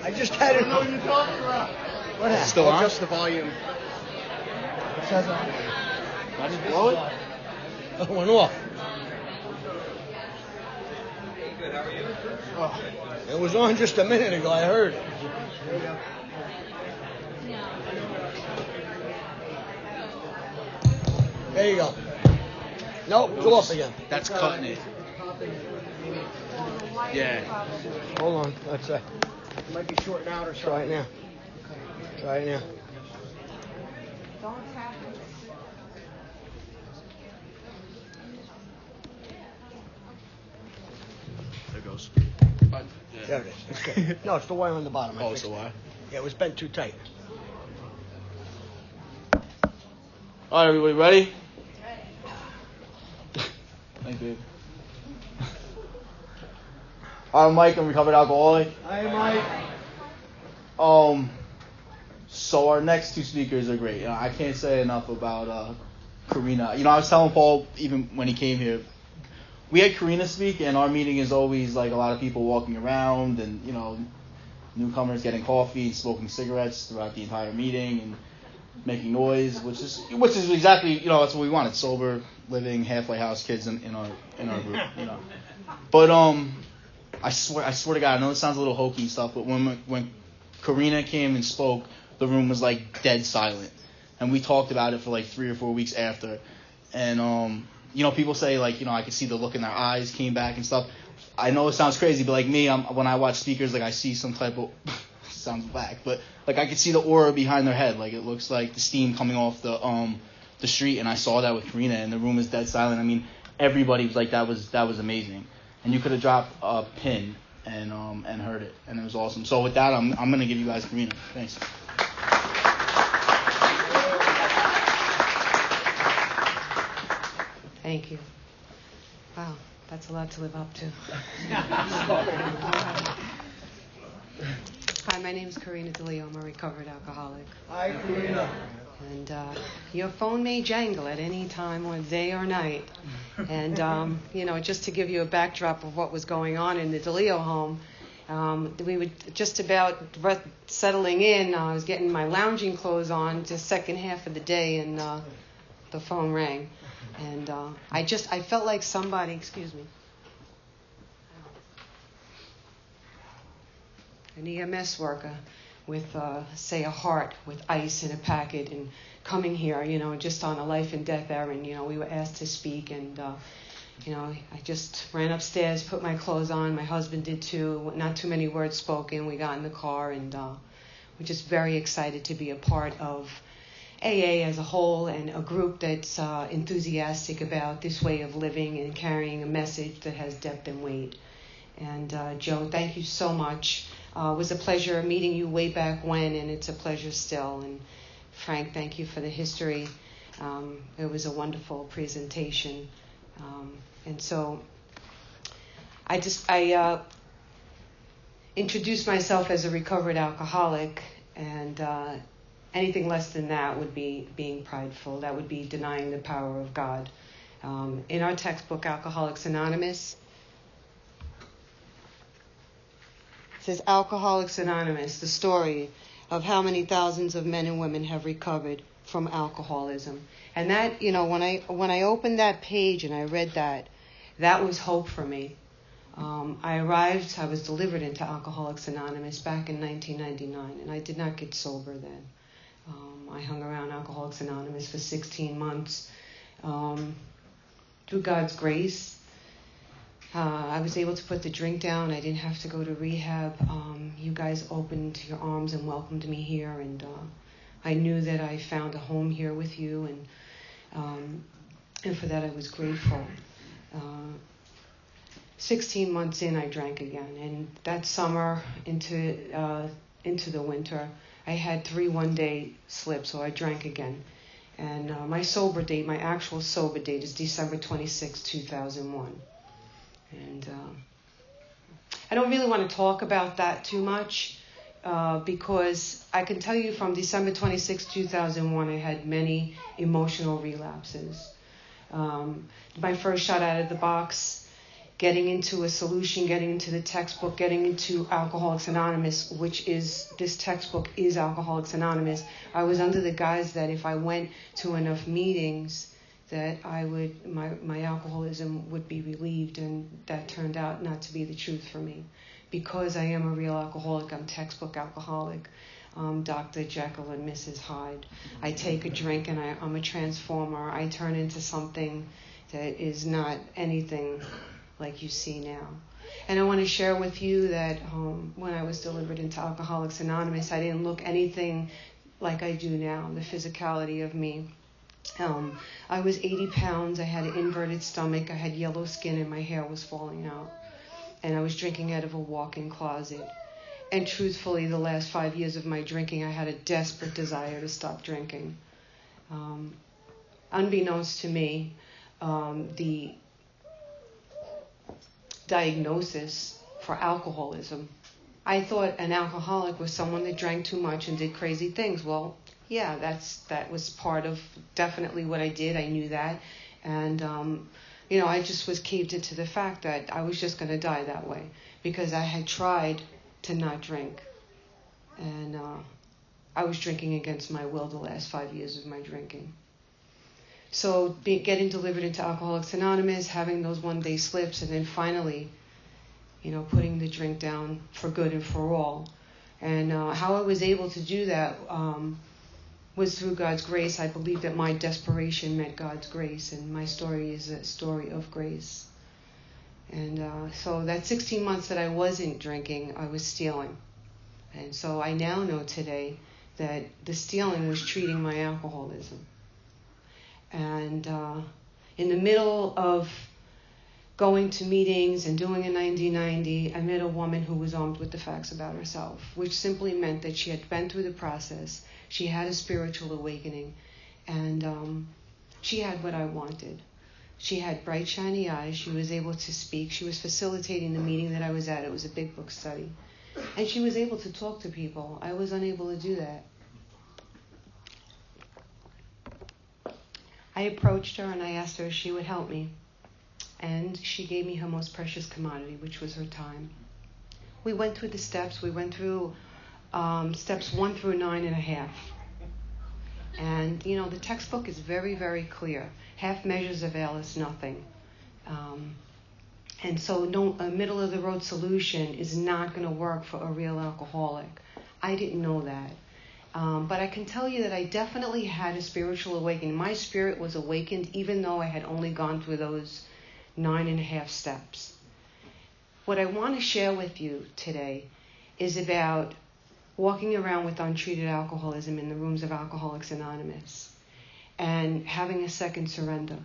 [SPEAKER 4] I just had it. What happened?
[SPEAKER 1] Still on?
[SPEAKER 2] Adjust the volume.
[SPEAKER 4] It says on.
[SPEAKER 1] Did I just blow it?
[SPEAKER 4] It went off.
[SPEAKER 2] Good, how are you?
[SPEAKER 4] It was on just a minute ago. I heard it. There you go. Nope, go up again.
[SPEAKER 1] That's cutting it. Yeah.
[SPEAKER 4] Hold on. Let's might be shorting out or something. Try it now. Try it now.
[SPEAKER 1] There it goes.
[SPEAKER 4] There it is. It's good. No, it's the wire on the bottom.
[SPEAKER 1] Oh, it's the wire.
[SPEAKER 4] Yeah, it was bent too tight.
[SPEAKER 1] All right, everybody ready? Thank you. I'm Mike. I'm a recovered alcoholic.
[SPEAKER 4] Hi,
[SPEAKER 1] Mike. So our next two speakers are great. I can't say enough about Corina. I was telling Paul even when he came here, we had Corina speak, and our meeting is always like a lot of people walking around and newcomers getting coffee, smoking cigarettes throughout the entire meeting, and making noise, which is exactly that's what we wanted: sober living, halfway house kids in our group. But I swear to God, I know it sounds a little hokey and stuff, but when Corina came and spoke, the room was like dead silent, and we talked about it for like 3 or 4 weeks after, and people say like I could see the look in their eyes came back and stuff. I know it sounds crazy, but like me, when I watch speakers, like I see some type of sounds whack, but like I could see the aura behind their head, like it looks like the steam coming off the street, and I saw that with Corina, and the room is dead silent. I mean, everybody was like, that was amazing, and you could have dropped a pin and heard it, and it was awesome. So with that, I'm gonna give you guys Corina. Thanks.
[SPEAKER 5] Thank you. Wow, that's a lot to live up to. Hi, my name is Corina D. I'm a recovered alcoholic.
[SPEAKER 4] Hi, Corina.
[SPEAKER 5] And your phone may jangle at any time or day or night. And, just to give you a backdrop of what was going on in the DeLeo home, we were just about settling in. I was getting my lounging clothes on, the second half of the day, and the phone rang. And I felt like somebody, an EMS worker with, say, a heart with ice in a packet and coming here, just on a life and death errand. We were asked to speak, and, I just ran upstairs, put my clothes on. My husband did too. Not too many words spoken. We got in the car, and we're just very excited to be a part of AA as a whole, and a group that's enthusiastic about this way of living and carrying a message that has depth and weight. And Joe, thank you so much. It was a pleasure meeting you way back when, and it's a pleasure still. And Frank, thank you for the history. It was a wonderful presentation. And so I introduced myself as a recovered alcoholic, and anything less than that would be being prideful. That would be denying the power of God. In our textbook, Alcoholics Anonymous, it says Alcoholics Anonymous, the story of how many thousands of men and women have recovered from alcoholism. And that, when I opened that page and I read that was hope for me. I was delivered into Alcoholics Anonymous back in 1999, and I did not get sober then. I hung around Alcoholics Anonymous for 16 months. Through God's grace, I was able to put the drink down. I didn't have to go to rehab. You guys opened your arms and welcomed me here, and I knew that I found a home here with you, and for that I was grateful. 16 months in, I drank again, and that summer into the winter, I had 3 one-day slips, so I drank again. And my actual sober date is December 26, 2001. And I don't really want to talk about that too much because I can tell you from December 26, 2001, I had many emotional relapses. My first shot out of the box, getting into a solution, getting into the textbook, getting into Alcoholics Anonymous, this textbook is Alcoholics Anonymous. I was under the guise that if I went to enough meetings, that my alcoholism would be relieved, and that turned out not to be the truth for me. Because I am a real alcoholic, I'm textbook alcoholic. Dr. Jekyll and Mrs. Hyde. I take a drink and I'm a transformer. I turn into something that is not anything like you see now. And I want to share with you that when I was delivered into Alcoholics Anonymous, I didn't look anything like I do now, the physicality of me. I was 80 pounds, I had an inverted stomach, I had yellow skin, and my hair was falling out. And I was drinking out of a walk-in closet. And truthfully, the last 5 years of my drinking, I had a desperate desire to stop drinking. Unbeknownst to me, the diagnosis for alcoholism, I thought an alcoholic was someone that drank too much and did crazy things. Well, yeah, that was part of definitely what I did. I knew that. And, I just was caved into the fact that I was just going to die that way because I had tried to not drink. And I was drinking against my will the last 5 years of my drinking. So getting delivered into Alcoholics Anonymous, having those one-day slips, and then finally, putting the drink down for good and for all. And how I was able to do that was through God's grace. I believe that my desperation met God's grace, and my story is a story of grace. And so that 16 months that I wasn't drinking, I was stealing. And so I now know today that the stealing was treating my alcoholism. And in the middle of going to meetings and doing a 90-90, I met a woman who was armed with the facts about herself, which simply meant that she had been through the process, she had a spiritual awakening, and she had what I wanted. She had bright, shiny eyes. She was able to speak. She was facilitating the meeting that I was at. It was a big book study. And she was able to talk to people. I was unable to do that. I approached her and I asked her if she would help me. And she gave me her most precious commodity, which was her time. We went through the steps. We went through steps 1 through 9.5. And, the textbook is very, very clear. Half measures avail us nothing. And so a middle-of-the-road solution is not going to work for a real alcoholic. I didn't know that. But I can tell you that I definitely had a spiritual awakening. My spirit was awakened even though I had only gone through those 9.5 steps. What I want to share with you today is about walking around with untreated alcoholism in the rooms of Alcoholics Anonymous and having a second surrender.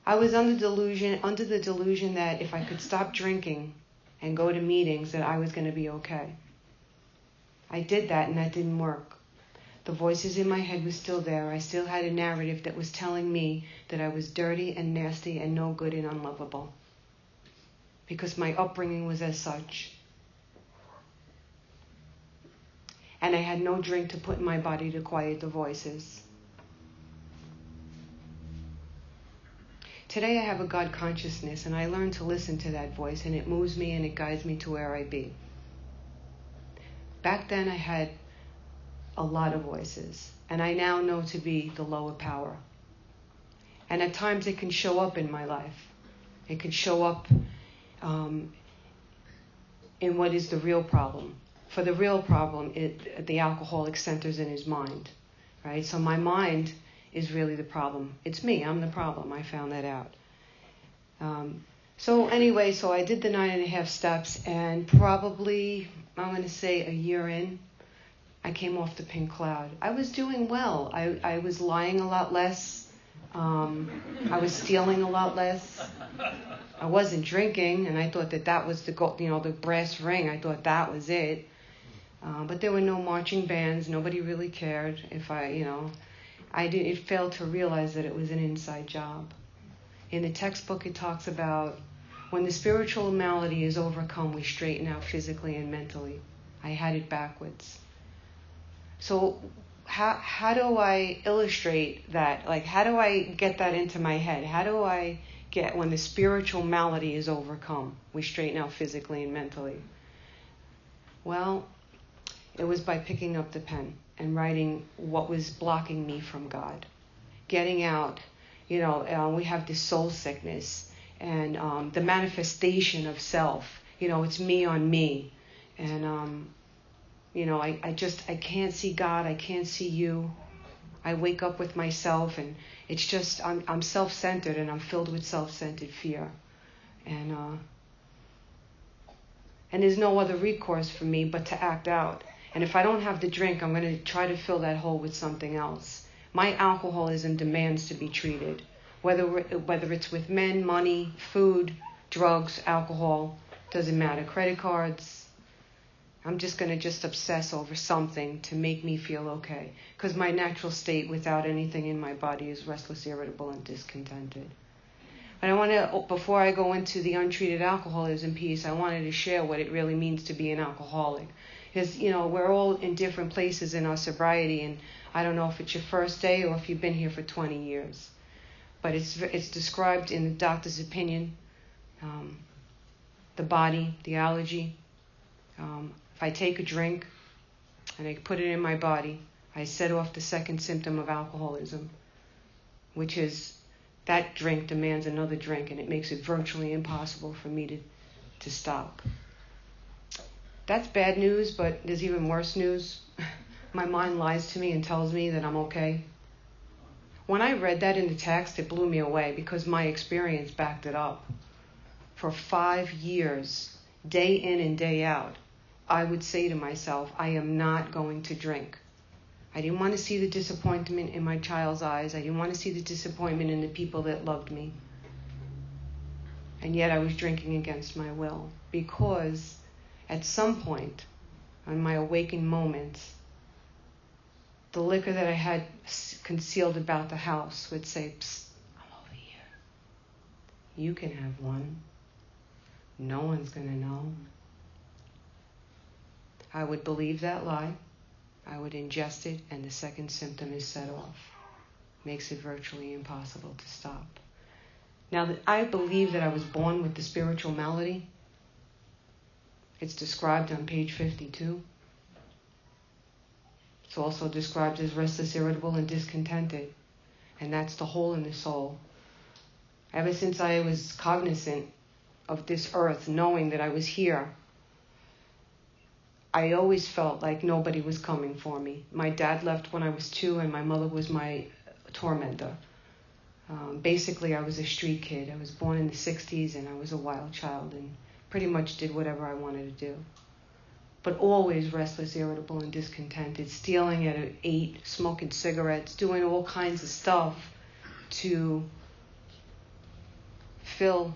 [SPEAKER 5] I was under the delusion that if I could stop drinking and go to meetings that I was going to be okay. I did that and that didn't work. The voices in my head were still there. I still had a narrative that was telling me that I was dirty and nasty and no good and unlovable. Because my upbringing was as such. And I had no drink to put in my body to quiet the voices. Today I have a God consciousness and I learned to listen to that voice and it moves me and it guides me to where I be. Back then I had a lot of voices, and I now know to be the lower power. And at times it can show up in my life. It can show up in what is the real problem. For the real problem, the alcoholic centers in his mind, right? So my mind is really the problem. It's me, I'm the problem. I found that out. So I did the 9.5 steps, and probably, I'm going to say a year in, I came off the pink cloud. I was doing well. I was lying a lot less. I was stealing a lot less. I wasn't drinking, and I thought that was the brass ring. I thought that was it. But there were no marching bands. Nobody really cared if it failed to realize that it was an inside job. In the textbook, it talks about when the spiritual malady is overcome, we straighten out physically and mentally. I had it backwards. So how do I illustrate that? Like, how do I get that into my head? How do I get when the spiritual malady is overcome, we straighten out physically and mentally? Well, it was by picking up the pen and writing what was blocking me from God. Getting out, we have this soul sickness and the manifestation of self. It's me on me. And, I can't see God. I can't see you. I wake up with myself, and it's just, I'm self-centered, and I'm filled with self-centered fear. And there's no other recourse for me but to act out. And if I don't have the drink, I'm going to try to fill that hole with something else. My alcoholism demands to be treated, whether it's with men, money, food, drugs, alcohol, doesn't matter, credit cards. I'm just going to obsess over something to make me feel okay. Because my natural state without anything in my body is restless, irritable, and discontented. But I want to, before I go into the untreated alcoholism piece, I wanted to share what it really means to be an alcoholic. Because, we're all in different places in our sobriety, and I don't know if it's your first day or if you've been here for 20 years. But it's described in the doctor's opinion, the body, the allergy. If I take a drink and I put it in my body, I set off the second symptom of alcoholism, which is that drink demands another drink, and it makes it virtually impossible for me to stop. That's bad news, but there's even worse news. My mind lies to me and tells me that I'm okay. When I read that in the text, it blew me away because my experience backed it up. For 5 years, day in and day out, I would say to myself, I am not going to drink. I didn't want to see the disappointment in my child's eyes. I didn't want to see the disappointment in the people that loved me. And yet I was drinking against my will because at some point, on my awakened moments, the liquor that I had concealed about the house would say, "Psst, I'm over here. You can have one. No one's going to know." I would believe that lie. I would ingest it, and the second symptom is set off. Makes it virtually impossible to stop. Now, I believe that I was born with the spiritual malady. It's described on page 52. It's also described as restless, irritable, and discontented. And that's the hole in the soul. Ever since I was cognizant of this earth, knowing that I was here, I always felt like nobody was coming for me. My dad left when I was 2, and my mother was my tormentor. Basically, I was a street kid. I was born in the 60s, and I was a wild child, and pretty much did whatever I wanted to do. But always restless, irritable, and discontented, stealing at 8, smoking cigarettes, doing all kinds of stuff to fill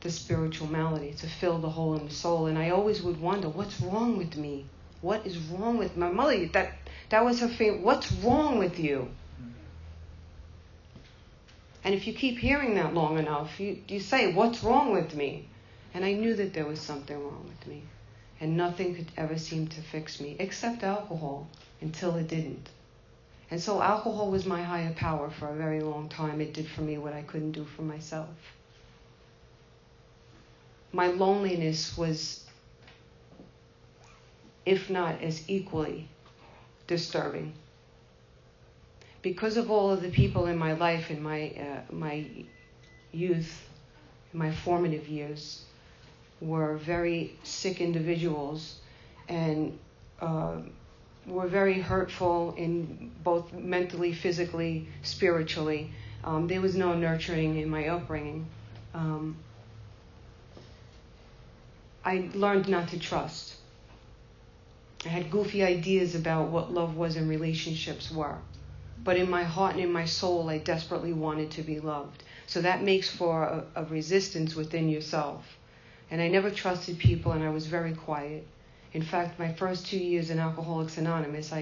[SPEAKER 5] the spiritual malady, to fill the hole in the soul. And I always would wonder, what's wrong with me? What is wrong with my mother? That was her favorite. What's wrong with you? And if you keep hearing that long enough, you say, what's wrong with me? And I knew that there was something wrong with me. And nothing could ever seem to fix me, except alcohol, until it didn't. And so alcohol was my higher power for a very long time. It did for me what I couldn't do for myself. My loneliness was, if not as equally, disturbing. Because of all of the people in my life, in my youth, in my formative years, were very sick individuals and were very hurtful in both mentally, physically, spiritually. There was no nurturing in my upbringing. I learned not to trust. I had goofy ideas about what love was and relationships were. But in my heart and in my soul, I desperately wanted to be loved. So that makes for a resistance within yourself. And I never trusted people, and I was very quiet. In fact, my first 2 years in Alcoholics Anonymous,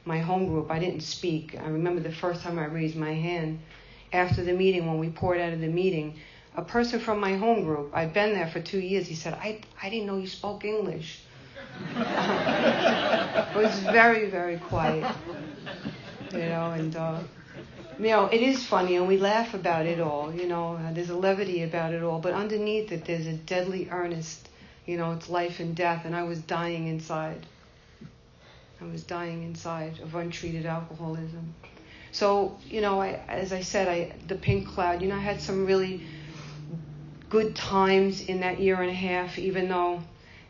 [SPEAKER 5] my home group, I didn't speak. I remember the first time I raised my hand after the meeting, when we poured out of the meeting, a person from my home group, I'd been there for 2 years, he said, I didn't know you spoke English. I was very, very quiet. It is funny, and we laugh about it all, there's a levity about it all, but underneath it, there's a deadly earnest, it's life and death, and I was dying inside. I was dying inside of untreated alcoholism. So, as I said, the pink cloud, I had some really good times in that year and a half, even though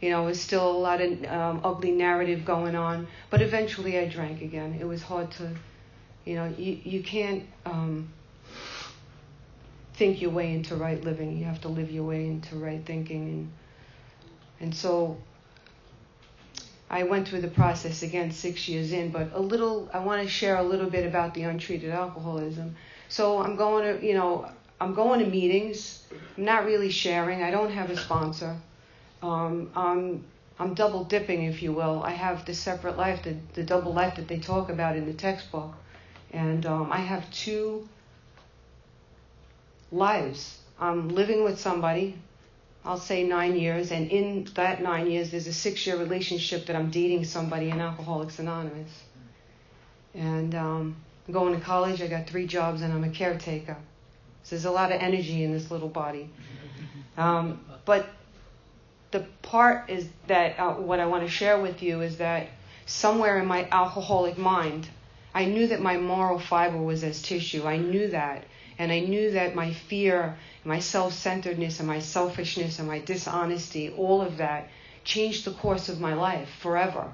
[SPEAKER 5] There was still a lot of ugly narrative going on. But eventually I drank again. It was hard to, you can't think your way into right living. You have to live your way into right thinking. And so I went through the process again 6 years in, but I want to share a little bit about the untreated alcoholism. So I'm going to meetings. I'm not really sharing. I don't have a sponsor. I'm double dipping, if you will. I have the separate life, the double life that they talk about in the textbook. And I have 2 lives. I'm living with somebody, I'll say 9 years, and in that 9 years, there's a 6-year relationship that I'm dating somebody in Alcoholics Anonymous. And I'm going to college, I got 3 jobs, and I'm a caretaker. So there's a lot of energy in this little body. But the part is that what I want to share with you is that somewhere in my alcoholic mind, I knew that my moral fiber was as tissue. I knew that. And I knew that my fear, my self-centeredness, and my selfishness, and my dishonesty, all of that changed the course of my life forever.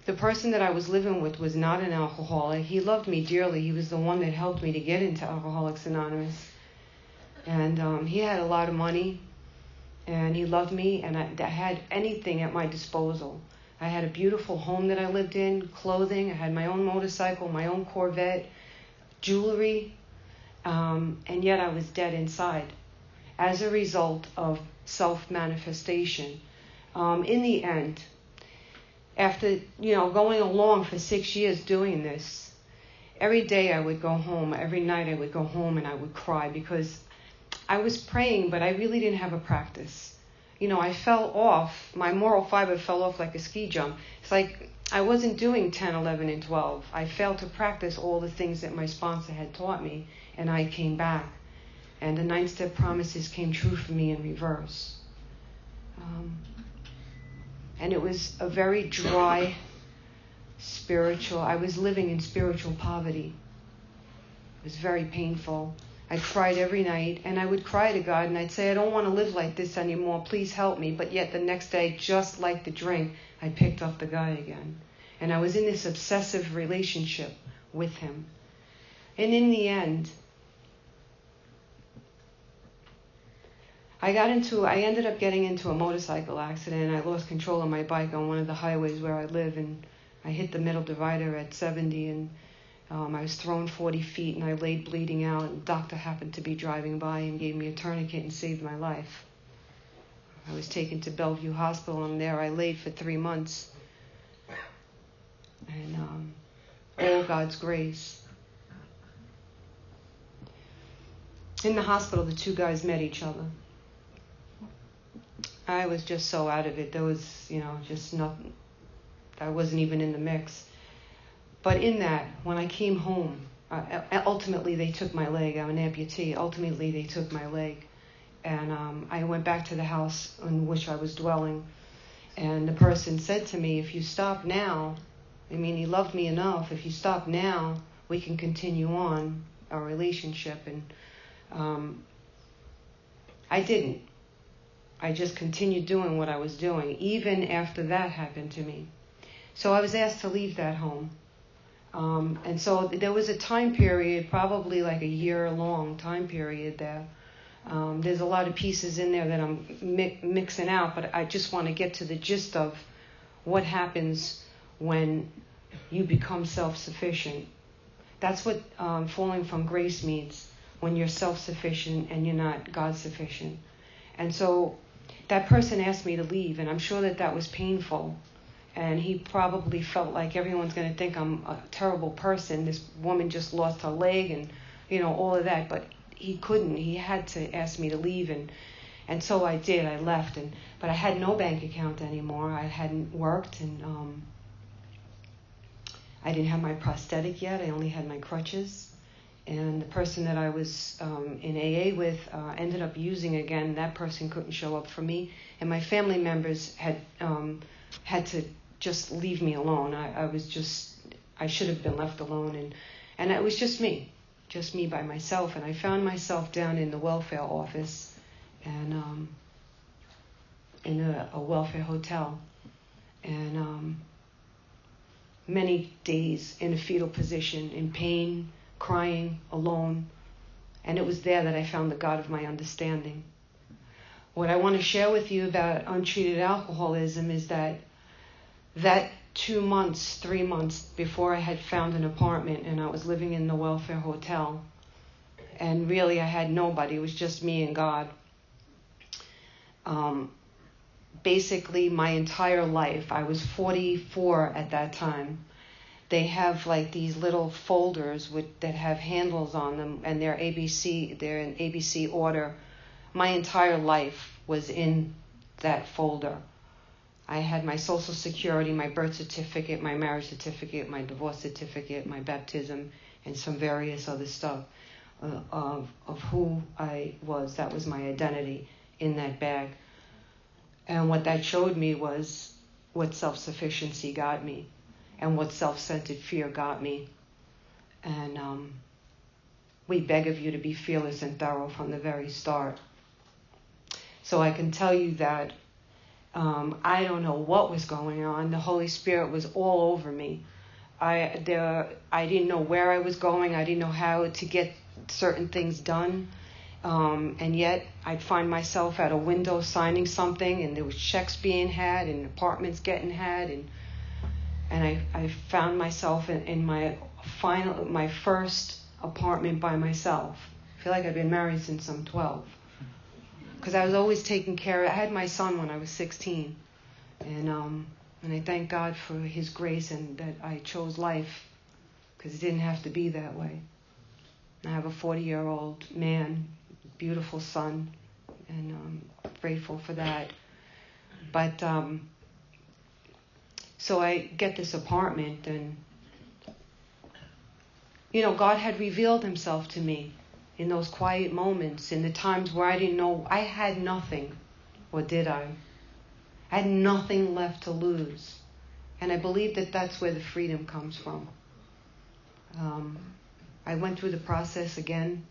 [SPEAKER 5] The person that I was living with was not an alcoholic. He loved me dearly. He was the one that helped me to get into Alcoholics Anonymous. And he had a lot of money, and he loved me, and I had anything at my disposal. I had a beautiful home that I lived in, clothing. I had my own motorcycle, my own Corvette, jewelry, and yet I was dead inside as a result of self-manifestation. In the end, after going along for 6 years doing this, every day I would go home, every night I would go home and I would cry because I was praying, but I really didn't have a practice. I fell off, my moral fiber fell off like a ski jump. It's like I wasn't doing 10, 11, and 12. I failed to practice all the things that my sponsor had taught me, and I came back. And the 9-step promises came true for me in reverse. And it was a very dry, I was living in spiritual poverty. It was very painful. I cried every night, and I would cry to God, and I'd say, I don't want to live like this anymore. Please help me. But yet the next day, just like the drink, I picked up the guy again. And I was in this obsessive relationship with him. And in the end, I ended up getting into a motorcycle accident. I lost control of my bike on one of the highways where I live, and I hit the middle divider at 70, and I was thrown 40 feet, and I laid bleeding out. And the doctor happened to be driving by and gave me a tourniquet and saved my life. I was taken to Bellevue Hospital, and there I laid for 3 months. And all God's grace. In the hospital, the 2 guys met each other. I was just so out of it. There was, just nothing. I wasn't even in the mix. But in that, when I came home, ultimately they took my leg. I'm an amputee. Ultimately they took my leg. And I went back to the house in which I was dwelling. And the person said to me, if you stop now, he loved me enough. If you stop now, we can continue on our relationship. And I didn't. I just continued doing what I was doing, even after that happened to me. So I was asked to leave that home. And so there was a time period, probably like a year-long time period there. There's a lot of pieces in there that I'm mixing out, but I just want to get to the gist of what happens when you become self-sufficient. That's what falling from grace means, when you're self-sufficient and you're not God-sufficient. And so that person asked me to leave, and I'm sure that was painful. And he probably felt like everyone's going to think I'm a terrible person. This woman just lost her leg and, all of that. But he couldn't. He had to ask me to leave. And so I did. I left. But I had no bank account anymore. I hadn't worked. And I didn't have my prosthetic yet. I only had my crutches. And the person that I was in AA with ended up using again. That person couldn't show up for me. And my family members had to just leave me alone. I should have been left alone. And it was just me by myself. And I found myself down in the welfare office. And in a welfare hotel, and many days in a fetal position, in pain, crying, alone. And it was there that I found the God of my understanding. What I want to share with you about untreated alcoholism is that 2 months, 3 months before I had found an apartment and I was living in the welfare hotel, and really I had nobody, it was just me and God. Basically my entire life, I was 44 at that time. They have like these little folders that have handles on them, and they're in ABC order. My entire life was in that folder. I had my social security, my birth certificate, my marriage certificate, my divorce certificate, my baptism, and some various other stuff of who I was. That was my identity in that bag. And what that showed me was what self-sufficiency got me and what self-centered fear got me. And we beg of you to be fearless and thorough from the very start. So I can tell you that I don't know what was going on. The Holy Spirit was all over me. I didn't know where I was going. I didn't know how to get certain things done. And yet I'd find myself at a window signing something, and there was checks being had and apartments getting had, and I found myself in my first apartment by myself. I feel like I've been married since I'm 12, because I was always taking care of. I had my son when I was 16, and I thank God for His grace and that I chose life, because it didn't have to be that way. I have a 40-year-old man, beautiful son, and I'm grateful for that. But so I get this apartment, and God had revealed Himself to me in those quiet moments, in the times where I didn't know. I had nothing, or did I? I had nothing left to lose, and I believe that that's where the freedom comes from. I went through the process again,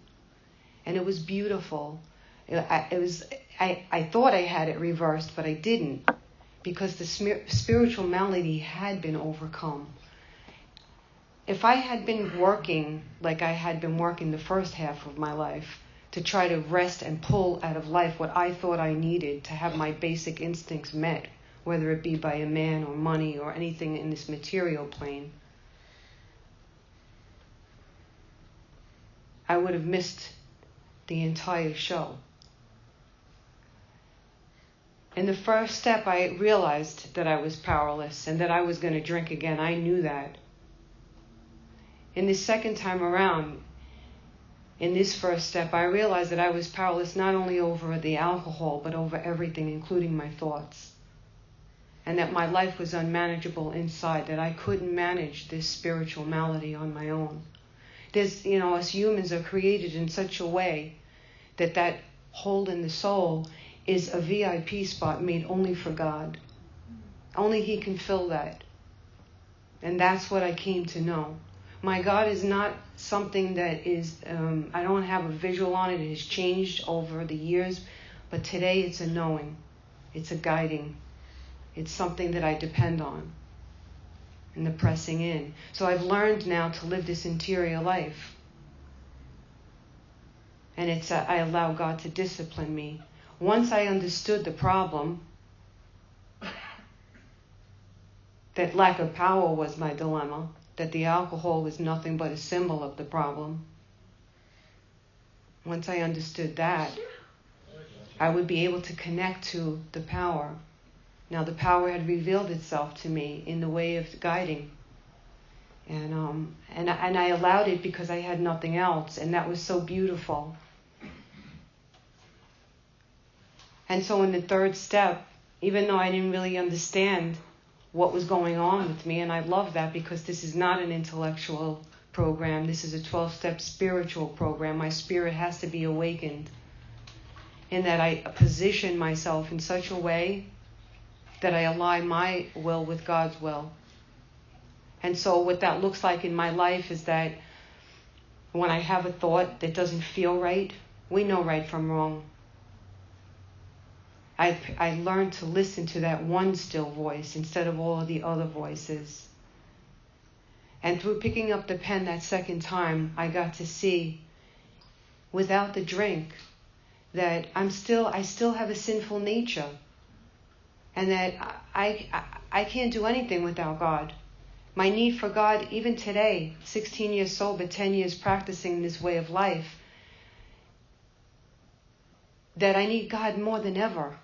[SPEAKER 5] and it was beautiful. I thought I had it reversed, but I didn't, because the spiritual malady had been overcome. If I had been working like I had been working the first half of my life to try to wrest and pull out of life what I thought I needed to have my basic instincts met, whether it be by a man or money or anything in this material plane, I would have missed the entire show. In the first step, I realized that I was powerless and that I was going to drink again. I knew that. In the second time around, in this first step, I realized that I was powerless not only over the alcohol, but over everything, including my thoughts. And that my life was unmanageable inside, that I couldn't manage this spiritual malady on my own. Us humans are created in such a way that hole in the soul is a VIP spot made only for God. Only He can fill that. And that's what I came to know. My God is not something that is, I don't have a visual on it. It has changed over the years. But today it's a knowing. It's a guiding. It's something that I depend on. And the pressing in. So I've learned now to live this interior life. And I allow God to discipline me. Once I understood the problem, that lack of power was my dilemma, that the alcohol was nothing but a symbol of the problem. Once I understood that, I would be able to connect to the power. Now the power had revealed itself to me in the way of guiding. And I allowed it because I had nothing else, and that was so beautiful. And so in the third step, even though I didn't really understand what was going on with me, and I love that because this is not an intellectual program, this is a 12-step spiritual program. My spirit has to be awakened, in that I position myself in such a way that I align my will with God's will. And so what that looks like in my life is that when I have a thought that doesn't feel right, we know right from wrong. I learned to listen to that one still voice instead of all of the other voices. And through picking up the pen that second time, I got to see, without the drink, that I still have a sinful nature, and that I can't do anything without God. My need for God, even today, 16 years sober, 10 years practicing this way of life, that I need God more than ever.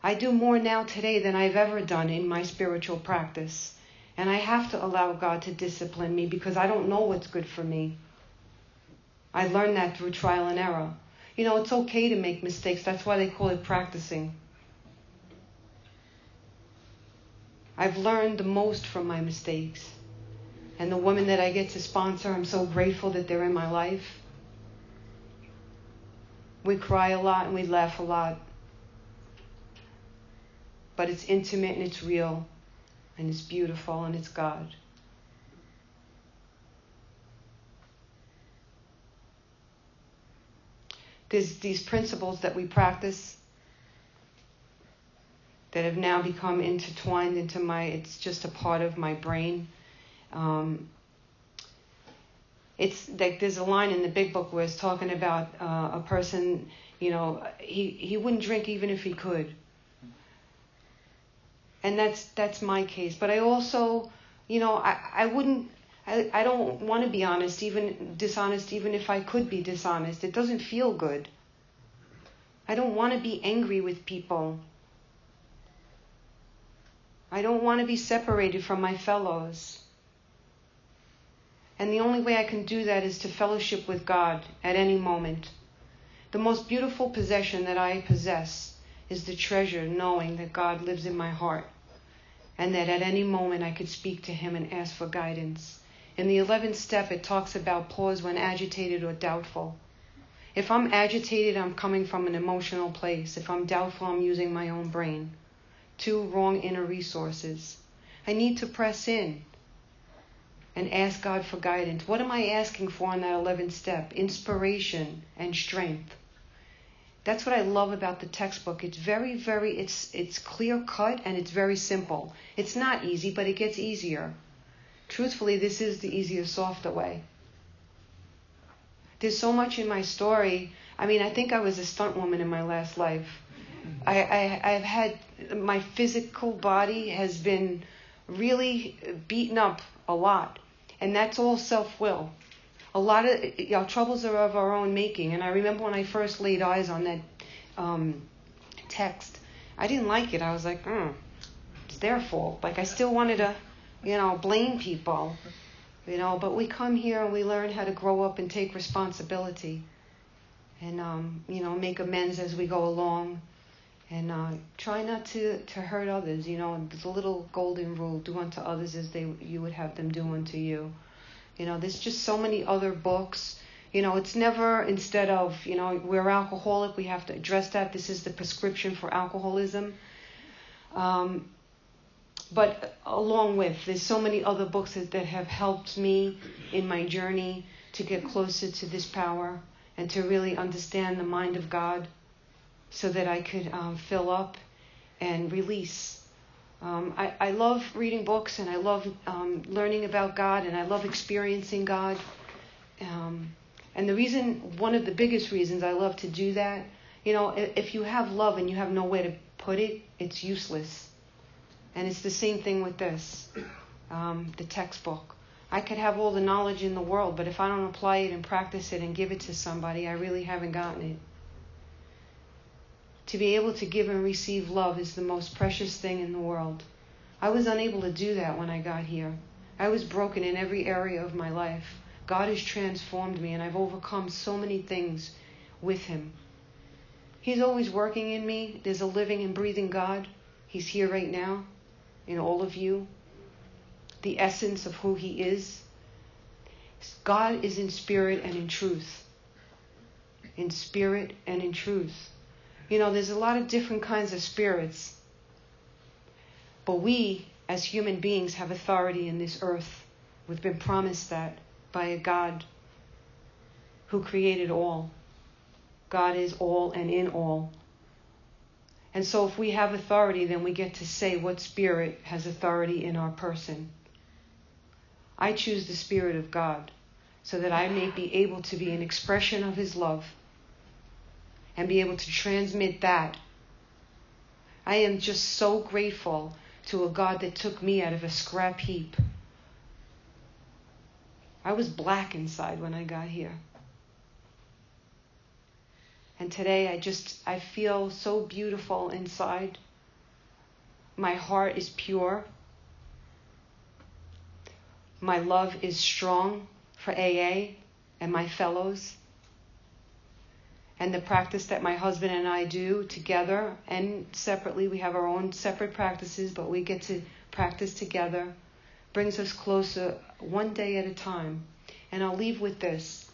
[SPEAKER 5] I do more now today than I've ever done in my spiritual practice. And I have to allow God to discipline me because I don't know what's good for me. I learned that through trial and error. You know, it's okay to make mistakes. That's why they call it practicing. I've learned the most from my mistakes. And the women that I get to sponsor, I'm so grateful that they're in my life. We cry a lot and we laugh a lot. But it's intimate and it's real. And it's beautiful and it's God. There's these principles that we practice that have now become intertwined into it's just a part of my brain. It's like there's a line in the big book where it's talking about a person, you know, he wouldn't drink even if he could. And that's my case. But I also, you know, I don't want to be dishonest even if I could be dishonest. It doesn't feel good. I don't want to be angry with people. I don't want to be separated from my fellows. And the only way I can do that is to fellowship with God at any moment. The most beautiful possession that I possess is the treasure knowing that God lives in my heart and that at any moment I could speak to him and ask for guidance. In the 11th step, it talks about pause when agitated or doubtful. If I'm agitated, I'm coming from an emotional place. If I'm doubtful, I'm using my own brain. 2 wrong inner resources. I need to press in and ask God for guidance. What am I asking for in that 11th step? Inspiration and strength. That's what I love about the textbook. It's very, very, it's clear cut and it's very simple. It's not easy, but it gets easier. Truthfully, this is the easier, softer way. There's so much in my story. I mean, I think I was a stunt woman in my last life. I've had, my physical body has been really beaten up a lot. And that's all self-will. A lot of our troubles are of our own making. And I remember when I first laid eyes on that text, I didn't like it. I was like, it's their fault. Like I still wanted to, blame people, but we come here and we learn how to grow up and take responsibility and, make amends as we go along and try not to hurt others. The little golden rule, do unto others as you would have them do unto you. There's just so many other books. It's never instead of, we're alcoholic, we have to address that. This is the prescription for alcoholism. But along with, there's so many other books that have helped me in my journey to get closer to this power and to really understand the mind of God so that I could fill up and release. I love reading books and I love learning about God and I love experiencing God. And one of the biggest reasons I love to do that, if you have love and you have nowhere to put it, it's useless. And it's the same thing with this, the textbook. I could have all the knowledge in the world, but if I don't apply it and practice it and give it to somebody, I really haven't gotten it. To be able to give and receive love is the most precious thing in the world. I was unable to do that when I got here. I was broken in every area of my life. God has transformed me, and I've overcome so many things with him. He's always working in me. There's a living and breathing God. He's here right now in all of you. The essence of who he is. God is in spirit and in truth. In spirit and in truth. There's a lot of different kinds of spirits. But we, as human beings, have authority in this earth. We've been promised that by a God who created all. God is all and in all. And so if we have authority, then we get to say what spirit has authority in our person. I choose the Spirit of God so that I may be able to be an expression of His love and be able to transmit that. I am just so grateful to a God that took me out of a scrap heap. I was black inside when I got here. And today I feel so beautiful inside. My heart is pure. My love is strong for AA and my fellows. And the practice that my husband and I do together and separately, we have our own separate practices, but we get to practice together, brings us closer one day at a time. And I'll leave with this.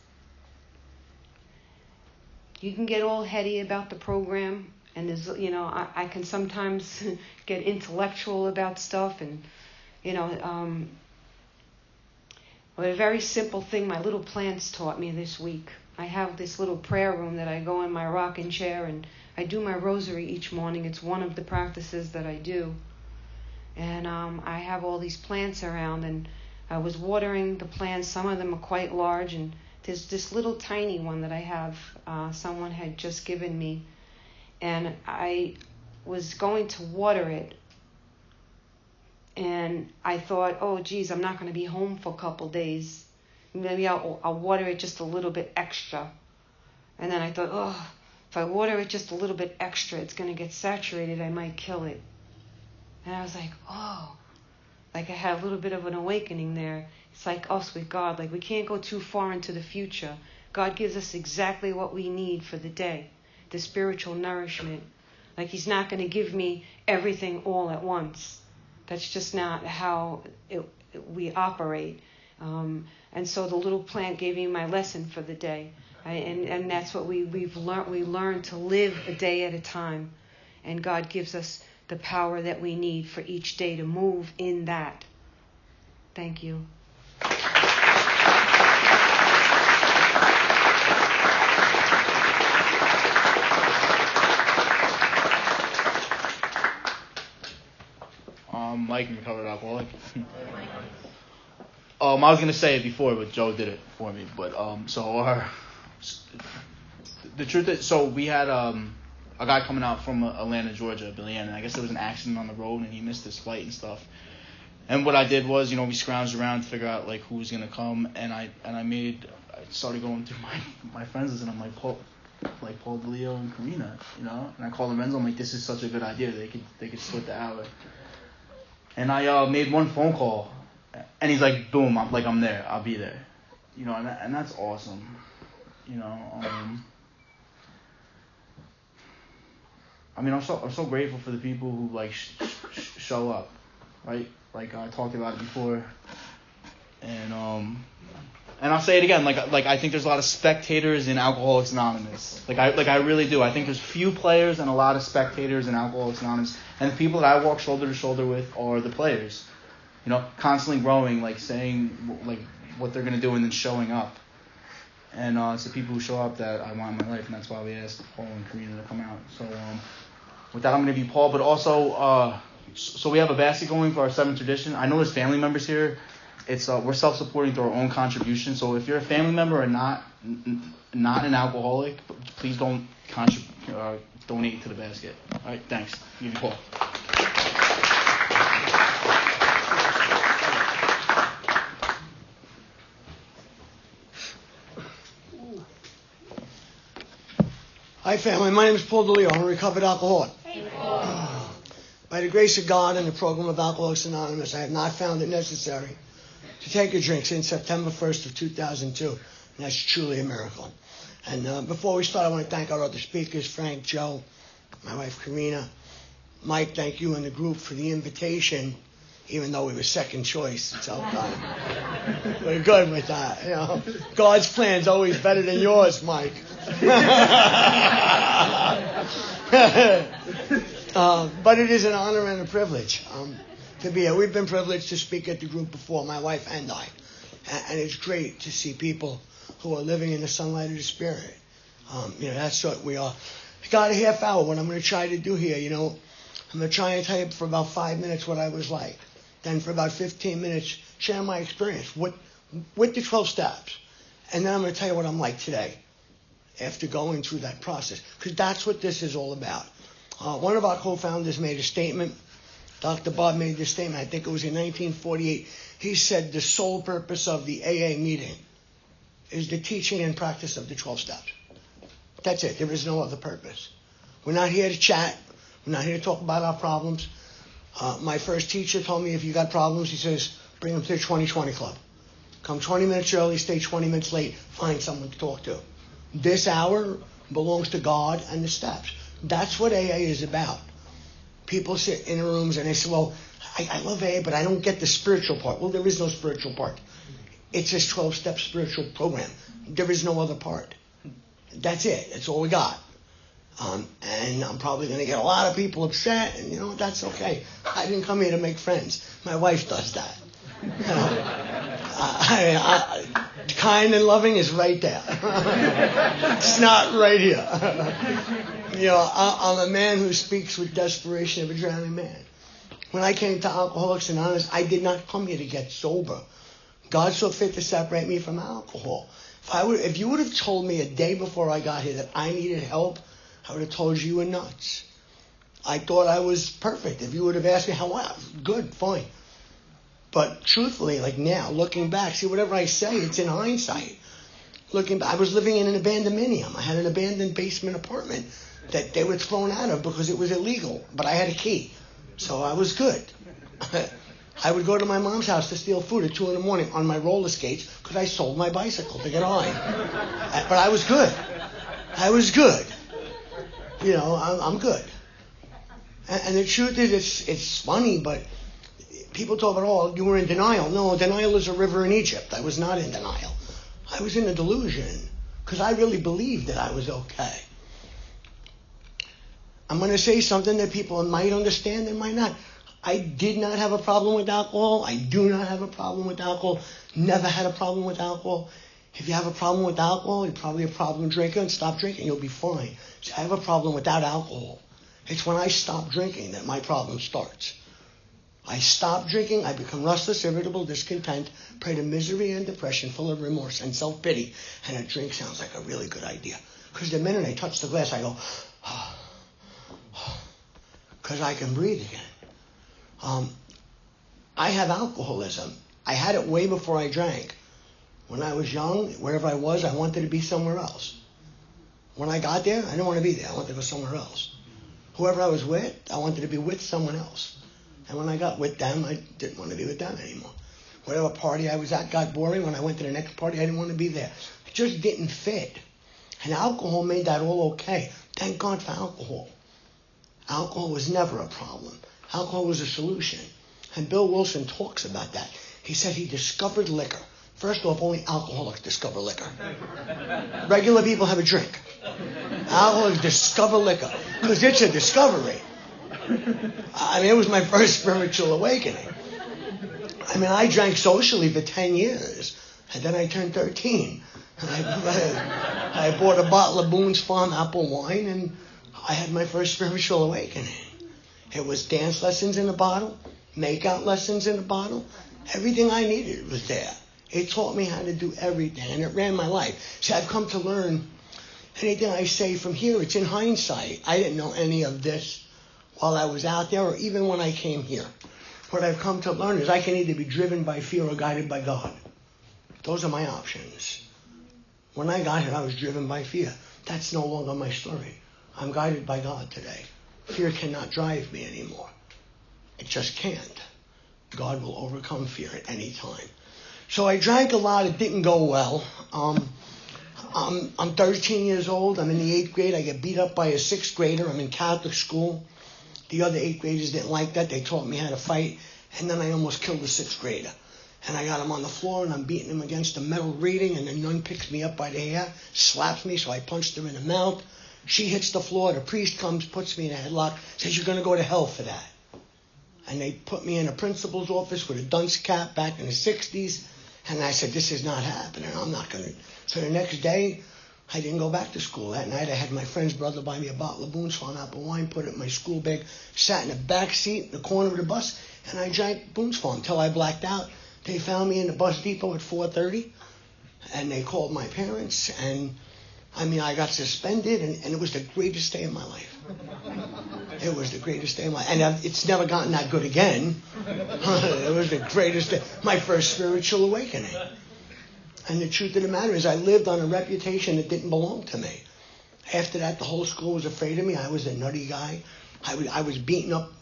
[SPEAKER 5] You can get all heady about the program, and there's, I can sometimes get intellectual about stuff, and, but a very simple thing my little plants taught me this week. I have this little prayer room that I go in my rocking chair, and I do my rosary each morning. It's one of the practices that I do. And I have all these plants around, and I was watering the plants. Some of them are quite large, and there's this little tiny one that I have, someone had just given me, and I was going to water it, and I thought, oh geez, I'm not going to be home for a couple days. Maybe I'll water it just a little bit extra. And then I thought, oh, if I water it just a little bit extra, it's going to get saturated, I might kill it. And I was like, oh, like I had a little bit of an awakening there. It's like us with God. Like we can't go too far into the future. God gives us exactly what we need for the day, the spiritual nourishment. Like He's not going to give me everything all at once. That's just not how we operate. And so the little plant gave me my lesson for the day. And that's what we've learned. We learn to live a day at a time. And God gives us the power that we need for each day to move in that. Thank you.
[SPEAKER 1] Mike, recovered alcoholic. I was gonna say it before, but Joe did it for me. But the truth is, so we had a guy coming out from Atlanta, Georgia, Billy Ann, and I guess there was an accident on the road, and he missed his flight and stuff. And what I did was, we scrounged around to figure out like who was gonna come, and I started going through my friends list, and I'm like Paul DeLeo and Corina, and I called Lorenzo. I'm like, this is such a good idea. They could split the hour. And I made one phone call, and he's like, boom, I'm there. I'll be there. And that's awesome. I'm so grateful for the people who like show up, right? Like I talked about it before, and I'll say it again. Like I think there's a lot of spectators in Alcoholics Anonymous. Like I really do. I think there's few players and a lot of spectators in Alcoholics Anonymous. And the people that I walk shoulder to shoulder with are the players. Constantly growing, like saying like what they're gonna do and then showing up. And it's the people who show up that I want in my life, and that's why we asked Paul and Corina to come out. So with that, I'm gonna be Paul, but also so we have a basket going for our 7th tradition. I know there's family members here. It's we're self-supporting through our own contribution. So if you're a family member or not an alcoholic, please don't donate to the basket. All right, thanks. Give you Paul.
[SPEAKER 4] Hi, family. My name is Paul DeLeo. I'm a recovered alcoholic. Hey, Paul. By the grace of God and the program of Alcoholics Anonymous, I have not found it necessary to take a drink since September 1st of 2002, and that's truly a miracle. And before we start, I want to thank our other speakers, Frank, Joe, my wife, Corina. Mike, thank you and the group for the invitation, even though we were second choice. So we're good with that. God's plan's always better than yours, Mike. But it is an honor and a privilege to be here. We've been privileged to speak at the group before, my wife and I. And it's great to see people who are living in the sunlight of the Spirit. That's what we are. I got a half hour. What I'm going to try to do here, I'm going to try and tell you for about 5 minutes what I was like. Then for about 15 minutes, share my experience with the 12 steps. And then I'm going to tell you what I'm like today after going through that process. Because that's what this is all about. One of our co-founders made a statement. Dr. Bob made this statement. I think it was in 1948. He said the sole purpose of the AA meeting is the teaching and practice of the 12 steps. That's it. There is no other purpose. We're not here to chat. We're not here to talk about our problems. My first teacher told me if you got problems, he says, bring them to the 20/20 club. Come 20 minutes early, stay 20 minutes late, find someone to talk to. This hour belongs to God and the steps. That's what AA is about. People sit in rooms and they say, well, I love AA, but I don't get the spiritual part. Well, there is no spiritual part. It's this 12-step spiritual program. There is no other part. That's it. That's all we got. And I'm probably going to get a lot of people upset, and that's okay. I didn't come here to make friends. My wife does that. Kind and loving is right there. It's not right here. I'm a man who speaks with desperation of a drowning man. When I came to Alcoholics Anonymous, I did not come here to get sober. God saw fit to separate me from alcohol. If you would have told me a day before I got here that I needed help, I would have told you were nuts. I thought I was perfect. If you would have asked me how I was, good, fine. But truthfully, like now, looking back, see, whatever I say, it's in hindsight. Looking back, I was living in an abandoned minium. I had an abandoned basement apartment that they were thrown out of because it was illegal. But I had a key, so I was good. I would go to my mom's house to steal food at 2 a.m. on my roller skates because I sold my bicycle to get high. But I was good. I was good. I'm good. And the truth is, it's funny, but people talk about, you were in denial. No, denial is a river in Egypt. I was not in denial. I was in a delusion because I really believed that I was okay. I'm going to say something that people might understand and might not. I did not have a problem with alcohol. I do not have a problem with alcohol. Never had a problem with alcohol. If you have a problem with alcohol, you're probably a problem drinker, and stop drinking, you'll be fine. So I have a problem without alcohol. It's when I stop drinking that my problem starts. I stop drinking, I become restless, irritable, discontent, prey to misery and depression, full of remorse and self-pity. And a drink sounds like a really good idea. Because the minute I touch the glass, I go, because I can breathe again. I have alcoholism. I had it way before I drank. When I was young, wherever I was, I wanted to be somewhere else. When I got there, I didn't want to be there. I wanted to go somewhere else. Whoever I was with, I wanted to be with someone else. And when I got with them, I didn't want to be with them anymore. Whatever party I was at got boring. When I went to the next party, I didn't want to be there. It just didn't fit. And alcohol made that all okay. Thank God for alcohol. Alcohol was never a problem. Alcohol was a solution. And Bill Wilson talks about that. He said he discovered liquor. First off, only alcoholics discover liquor. Regular people have a drink. Alcoholics discover liquor because it's a discovery. It was my first spiritual awakening. I drank socially for 10 years, and then I turned 13. I bought a bottle of Boone's Farm apple wine, and I had my first spiritual awakening. It was dance lessons in a bottle, make-out lessons in a bottle. Everything I needed was there. It taught me how to do everything, and it ran my life. See, I've come to learn anything I say from here, it's in hindsight. I didn't know any of this while I was out there or even when I came here. What I've come to learn is I can either be driven by fear or guided by God. Those are my options. When I got here, I was driven by fear. That's no longer my story. I'm guided by God today. Fear cannot drive me anymore. It just can't. God will overcome fear at any time. So I drank a lot. It didn't go well. I'm 13 years old. I'm in the 8th grade. I get beat up by a 6th grader. I'm in Catholic school. The other 8th graders didn't like that. They taught me how to fight. And then I almost killed the 6th grader. And I got him on the floor, and I'm beating him against a metal grating, and the nun picks me up by the hair, slaps me, so I punched her in the mouth. She hits the floor. The priest comes, puts me in a headlock, says, "You're going to go to hell for that." And they put me in a principal's office with a dunce cap back in the 60s. And I said, "This is not happening. I'm not going to." So the next day, I didn't go back to school. That night I had my friend's brother buy me a bottle of Boone's Farm apple wine, put it in my school bag, sat in the back seat in the corner of the bus, and I drank Boone's Farm until I blacked out. They found me in the bus depot at 4:30, and they called my parents, and I got suspended, and it was the greatest day of my life. It was the greatest day of my life. And it's never gotten that good again. It was the greatest day. My first spiritual awakening. And the truth of the matter is I lived on a reputation that didn't belong to me. After that, the whole school was afraid of me. I was a nutty guy. I was beating up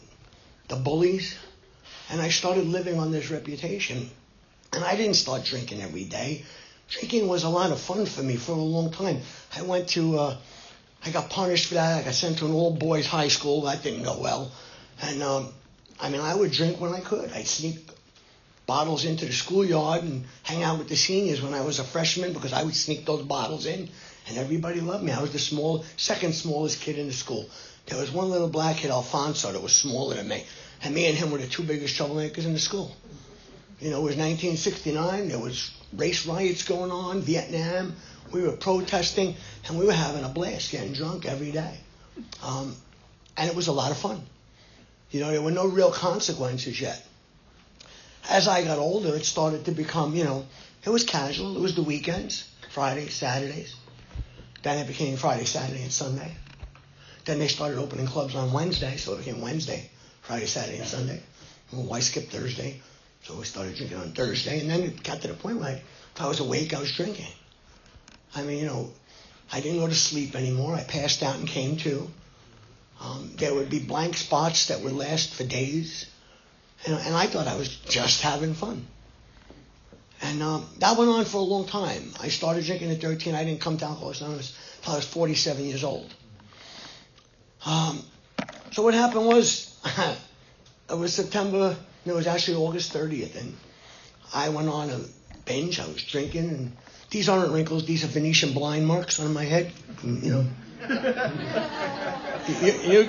[SPEAKER 4] the bullies. And I started living on this reputation. And I didn't start drinking every day. Drinking was a lot of fun for me for a long time. I got punished for that. I got sent to an all-boys high school. That didn't go well. And, I would drink when I could. I'd sneak bottles into the schoolyard and hang out with the seniors when I was a freshman because I would sneak those bottles in, and everybody loved me. I was the second smallest kid in the school. There was one little black kid, Alfonso, that was smaller than me. And me and him were the two biggest troublemakers in the school. It was 1969. There was race riots going on, Vietnam. We were protesting, and we were having a blast, getting drunk every day. And it was a lot of fun. There were no real consequences yet. As I got older, it started to become, it was casual. It was the weekends, Fridays, Saturdays. Then it became Friday, Saturday, and Sunday. Then they started opening clubs on Wednesday, so it became Wednesday, Friday, Saturday, and Sunday. Well, why skip Thursday? So we started drinking on Thursday, and then it got to the point where if I was awake, I was drinking. I didn't go to sleep anymore. I passed out and came to. There would be blank spots that would last for days. And I thought I was just having fun. And that went on for a long time. I started drinking at 13. I didn't come to Alcoholics Anonymous until I was 47 years old. So what happened was, it was September, it was actually August 30th, and I went on a binge. I was drinking, and these aren't wrinkles. These are Venetian blind marks on my head.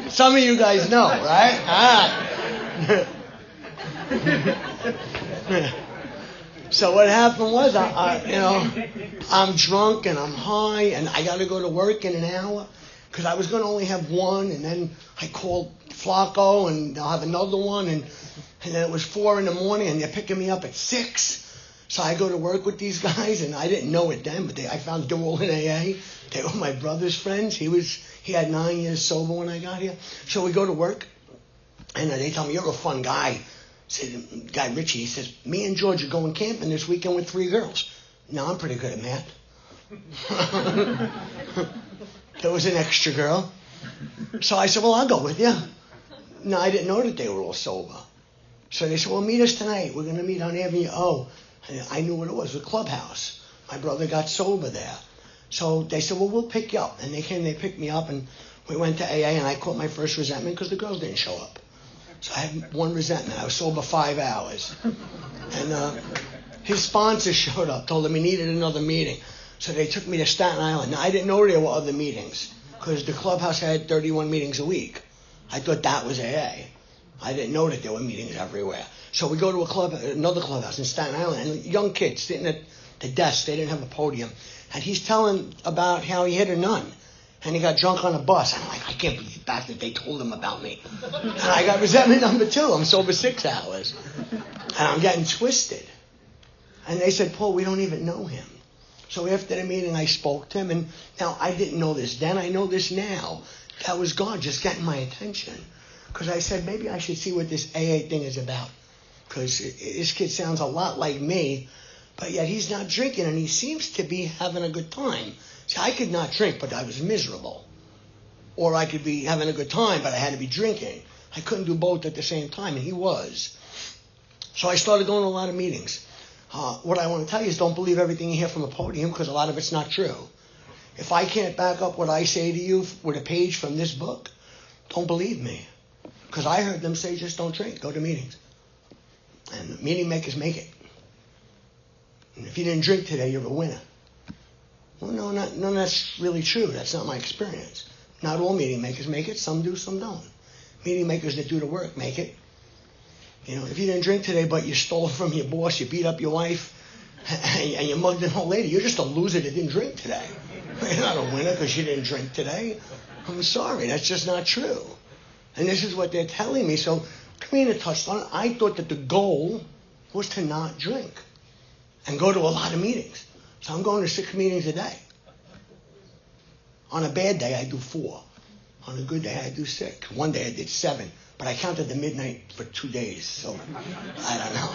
[SPEAKER 4] Some of you guys know, right? So what happened was, I'm drunk and I'm high, and I got to go to work in an hour because I was going to only have one, and then I called Flacco, and I'll have another one, and then it was 4 a.m, and they're picking me up at 6. So I go to work with these guys, and I didn't know it then, but I found they were all in AA. They were my brother's friends. He had 9 years sober when I got here. So we go to work, and they tell me, "You're a fun guy." Said guy Richie, he says, "Me and George are going camping this weekend with 3 girls." No, I'm pretty good at math. There was an extra girl. So I said, "Well, I'll go with you." No, I didn't know that they were all sober. So they said, "Well, meet us tonight. We're going to meet on Avenue O." And I knew what it was, the clubhouse. My brother got sober there. So they said, "Well, we'll pick you up." And they came, they picked me up, and we went to AA, and I caught my first resentment because the girls didn't show up. So I had one resentment. I was sober 5 hours. And his sponsor showed up, told him he needed another meeting. So they took me to Staten Island. Now, I didn't know there were other meetings because the clubhouse had 31 meetings a week. I thought that was AA. I didn't know that there were meetings everywhere. So we go to another clubhouse in Staten Island, and young kids sitting at the desk. They didn't have a podium. And he's telling about how he hit a nun. And he got drunk on a bus. I'm like, I can't believe that they told him about me. And I got resentment number 2. I'm sober 6 hours. And I'm getting twisted. And they said, "Paul, we don't even know him." So after the meeting, I spoke to him. And now, I didn't know this then. I know this now. That was God just getting my attention. Because I said, maybe I should see what this AA thing is about. Because this kid sounds a lot like me. But yet he's not drinking. And he seems to be having a good time. See, I could not drink, but I was miserable. Or I could be having a good time, but I had to be drinking. I couldn't do both at the same time, and he was. So I started going to a lot of meetings. What I want to tell you is don't believe everything you hear from a podium, because a lot of it's not true. If I can't back up what I say to you with a page from this book, don't believe me. Because I heard them say, just don't drink, go to meetings. And meeting makers make it. And if you didn't drink today, you're a winner. Well, no, that's really true. That's not my experience. Not all meeting makers make it. Some do, some don't. Meeting makers that do the work make it. If you didn't drink today, but you stole from your boss, you beat up your wife, and you mugged an old lady, you're just a loser that didn't drink today. You're not a winner because you didn't drink today. I'm sorry, that's just not true. And this is what they're telling me. So Corina touched on it. I thought that the goal was to not drink and go to a lot of meetings. So I'm going to 6 meetings a day. On a bad day, I do 4. On a good day, I do 6. One day I did 7. But I counted the midnight for 2 days, so I don't know.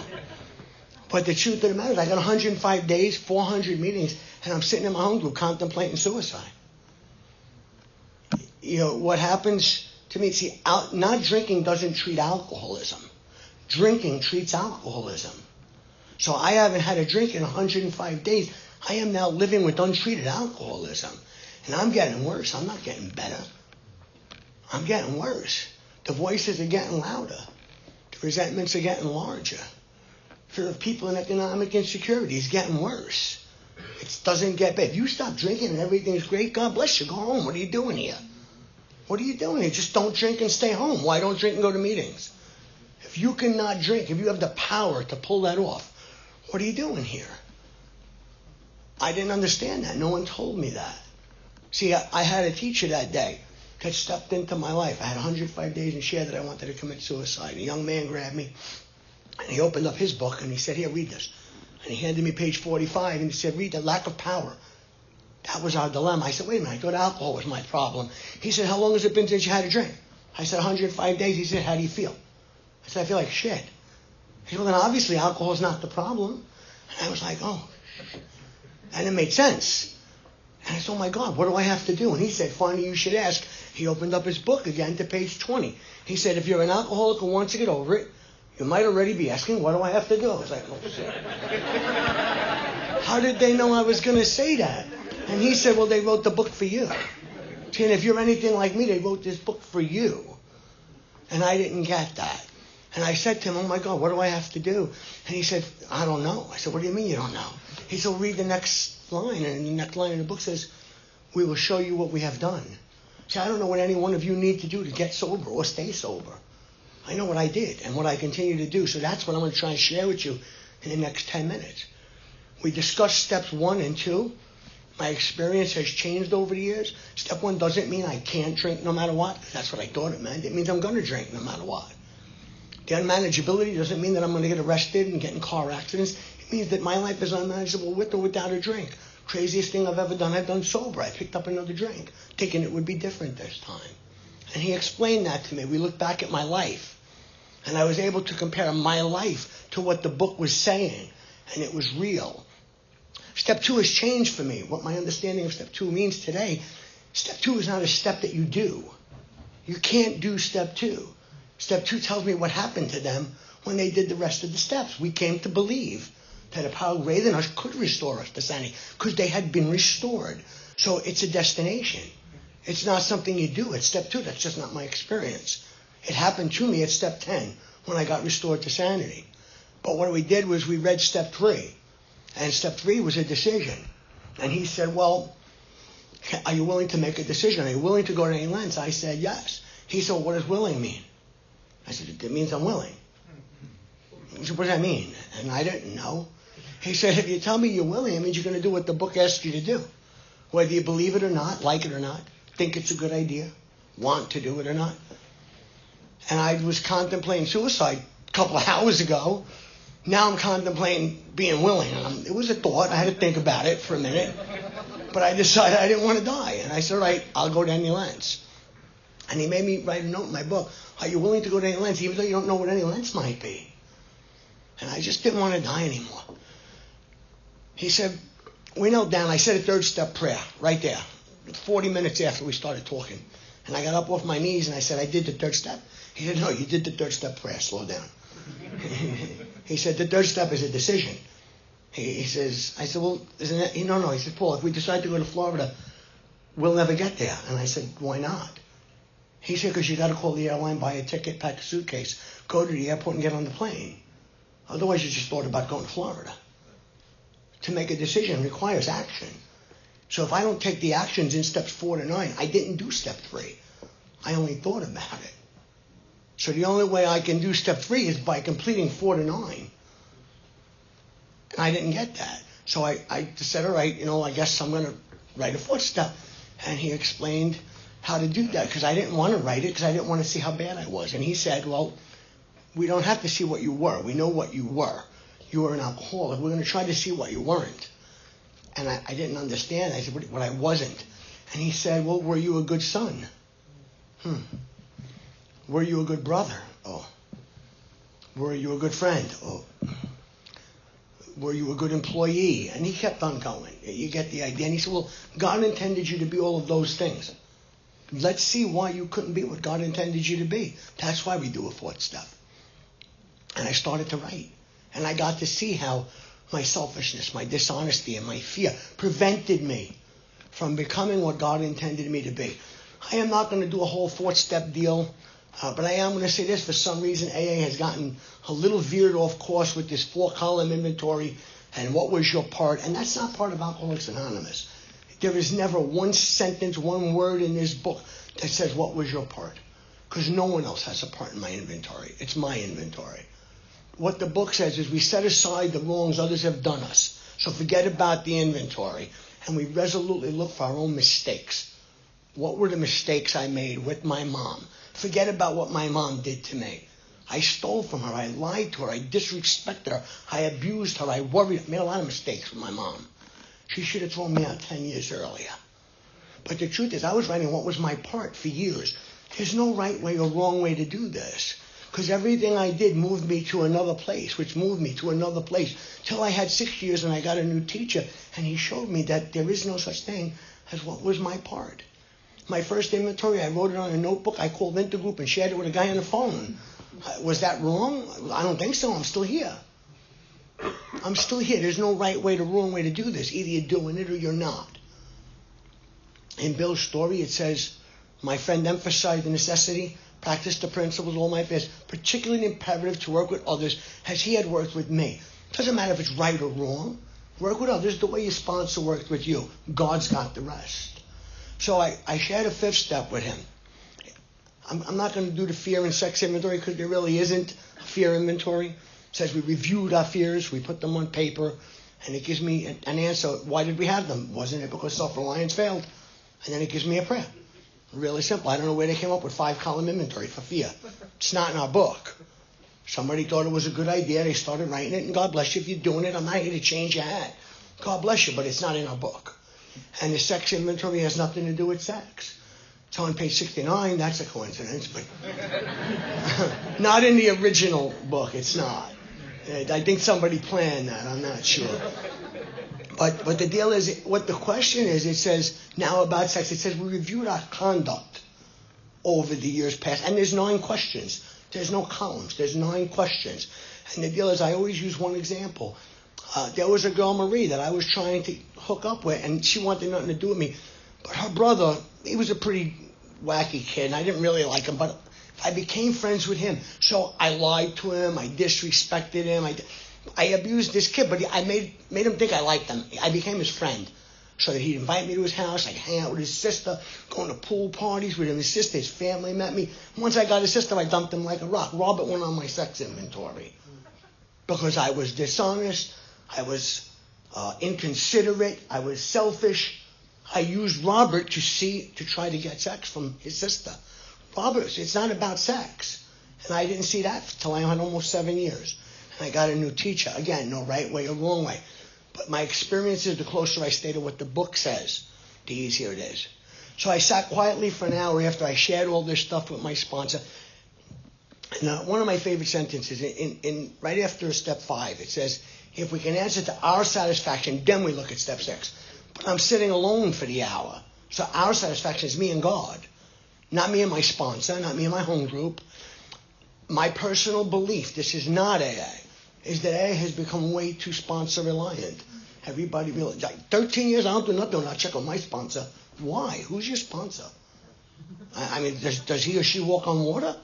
[SPEAKER 4] But the truth of the matter is I got 105 days, 400 meetings, and I'm sitting in my home group contemplating suicide. You know, what happens to me, see, not drinking doesn't treat alcoholism. Drinking treats alcoholism. So I haven't had a drink in 105 days. I am now living with untreated alcoholism. And I'm getting worse. I'm not getting better. I'm getting worse. The voices are getting louder. The resentments are getting larger. Fear of people in economic insecurity is getting worse. It doesn't get better. If you stop drinking and everything's great, God bless you. Go home. What are you doing here? What are you doing here? Just don't drink and stay home. Why don't drink and go to meetings? If you cannot drink, if you have the power to pull that off, what are you doing here? I didn't understand that. No one told me that. See, I had a teacher that day that stepped into my life. I had 105 days and shared that I wanted to commit suicide. A young man grabbed me, and he opened up his book, and he said, here, read this. And he handed me page 45, and he said, read the lack of power. That was our dilemma. I said, wait a minute, I thought alcohol was my problem. He said, how long has it been since you had a drink? I said, 105 days. He said, how do you feel? I said, I feel like shit. He said, well, then obviously alcohol is not the problem. And I was like, oh. And it made sense. And I said, oh my God, what do I have to do? And he said, finally, you should ask. He opened up his book again to page 20. He said, if you're an alcoholic who wants to get over it, you might already be asking, what do I have to do? I was like, oh shit. How did they know I was going to say that? And he said, well, they wrote the book for you. See, and if you're anything like me, they wrote this book for you. And I didn't get that. And I said to him, oh my God, what do I have to do? And he said, I don't know. I said, what do you mean you don't know? He said, well, read the next line. And the next line in the book says, we will show you what we have done. See, I don't know what any one of you need to do to get sober or stay sober. I know what I did and what I continue to do. So that's what I'm going to try and share with you in the next 10 minutes. We discussed steps 1 and 2. My experience has changed over the years. Step 1 doesn't mean I can't drink no matter what. That's what I thought it meant. It means I'm going to drink no matter what. The unmanageability doesn't mean that I'm going to get arrested and get in car accidents. It means that my life is unmanageable with or without a drink. Craziest thing I've ever done, I've done sober. I picked up another drink, thinking it would be different this time. And he explained that to me. We looked back at my life, and I was able to compare my life to what the book was saying, and it was real. Step 2 has changed for me. What my understanding of step 2 means today, step 2 is not a step that you do. You can't do step 2. Step 2 tells me what happened to them when they did the rest of the steps. We came to believe that a power greater than us could restore us to sanity because they had been restored. So it's a destination. It's not something you do. It's step 2. That's just not my experience. It happened to me at step 10 when I got restored to sanity. But what we did was we read step 3. And step 3 was a decision. And he said, well, are you willing to make a decision? Are you willing to go to any lengths? I said, yes. He said, well, what does willing mean? I said, it means I'm willing. He said, what does that mean? And I didn't know. He said, if you tell me you're willing, it means you're going to do what the book asks you to do. Whether you believe it or not, like it or not, think it's a good idea, want to do it or not. And I was contemplating suicide a couple of hours ago. Now I'm contemplating being willing. It was a thought. I had to think about it for a minute. But I decided I didn't want to die. And I said, all right, I'll go to any lengths. And he made me write a note in my book. Are you willing to go to any lengths, even though you don't know what any lengths might be? And I just didn't want to die anymore. He said, we knelt down. I said a 3rd step prayer right there, 40 minutes after we started talking. And I got up off my knees and I said, I did the 3rd step. He said, no, you did the 3rd step prayer. Slow down. He said, the 3rd step is a decision. He says, I said, well, isn't it? No. He said, Paul, if we decide to go to Florida, we'll never get there. And I said, why not? He said, because you got to call the airline, buy a ticket, pack a suitcase, go to the airport and get on the plane. Otherwise, you just thought about going to Florida. To make a decision requires action. So if I don't take the actions in steps 4 to 9, I didn't do step 3. I only thought about it. So the only way I can do step 3 is by completing 4 to 9. And I didn't get that. So I said, all right, I guess I'm going to write a fourth step. And he explained how to do that, because I didn't want to write it, because I didn't want to see how bad I was. And he said, well, we don't have to see what you were. We know what you were. You were an alcoholic. We're going to try to see what you weren't. And I didn't understand. I said, what I wasn't. And he said, well, were you a good son? Were you a good brother? Oh. Were you a good friend? Oh. Were you a good employee? And he kept on going. You get the idea. And he said, well, God intended you to be all of those things. Let's see why you couldn't be what God intended you to be. That's why we do a fourth step. And I started to write. And I got to see how my selfishness, my dishonesty, and my fear prevented me from becoming what God intended me to be. I am not going to do a whole fourth step deal, but I am going to say this. For some reason, AA has gotten a little veered off course with this 4-column inventory and what was your part. And that's not part of Alcoholics Anonymous. There is never one sentence, one word in this book that says what was your part. Because no one else has a part in my inventory. It's my inventory. What the book says is we set aside the wrongs others have done us. So forget about the inventory. And we resolutely look for our own mistakes. What were the mistakes I made with my mom? Forget about what my mom did to me. I stole from her. I lied to her. I disrespected her. I abused her. I worried. I made a lot of mistakes with my mom. She should have thrown me out 10 years earlier. But the truth is, I was writing what was my part for years. There's no right way or wrong way to do this. Because everything I did moved me to another place, which moved me to another place. Till I had 6 years and I got a new teacher. And he showed me that there is no such thing as what was my part. My first inventory, I wrote it on a notebook. I called Intergroup and shared it with a guy on the phone. Was that wrong? I don't think so. I'm still here. I'm still here. There's no right way or wrong way to do this. Either you're doing it or you're not. In Bill's story, it says, my friend emphasized the necessity, practice the principles all my affairs, particularly imperative to work with others as he had worked with me. Doesn't matter if it's right or wrong. Work with others the way your sponsor worked with you. God's got the rest. So I shared a fifth step with him. I'm not going to do the fear and sex inventory because there really isn't a fear inventory. It says we reviewed our fears, we put them on paper, and it gives me an answer. Why did we have them? Wasn't it because self-reliance failed? And then it gives me a prayer. Really simple. I don't know where they came up with 5-column inventory for fear. It's not in our book. Somebody thought it was a good idea. They started writing it, and God bless you if you're doing it. I'm not here to change your hat. God bless you, but it's not in our book. And the sex inventory has nothing to do with sex. It's on page 69. That's a coincidence, but not in the original book. It's not. I think somebody planned that. I'm not sure. But the deal is, what the question is, it says, now about sex, it says we reviewed our conduct over the years past. And there's 9 questions. There's no columns. There's 9 questions. And the deal is, I always use one example. There was a girl, Marie, that I was trying to hook up with, and she wanted nothing to do with me. But her brother, he was a pretty wacky kid, and I didn't really like him, but I became friends with him. So I lied to him, I disrespected him, I abused this kid, but I made him think I liked him. I became his friend. So that he'd invite me to his house, I'd hang out with his sister, going to pool parties with him. His sister, his family met me. Once I got his sister, I dumped him like a rock. Robert went on my sex inventory. Because I was dishonest, I was inconsiderate, I was selfish. I used Robert to try to get sex from his sister. Robert, it's not about sex. And I didn't see that till I had almost 7 years. And I got a new teacher. Again, no right way or wrong way. But my experience is the closer I stay to what the book says, the easier it is. So I sat quietly for an hour after I shared all this stuff with my sponsor. And one of my favorite sentences, in right after step 5, it says, if we can answer to our satisfaction, then we look at step 6. But I'm sitting alone for the hour. So our satisfaction is me and God. Not me and my sponsor, not me and my home group. My personal belief, this is not AA, is that AA has become way too sponsor reliant. Everybody realizes, like 13 years, I don't do nothing. I'll check on my sponsor. Why? Who's your sponsor? I mean, does he or she walk on water?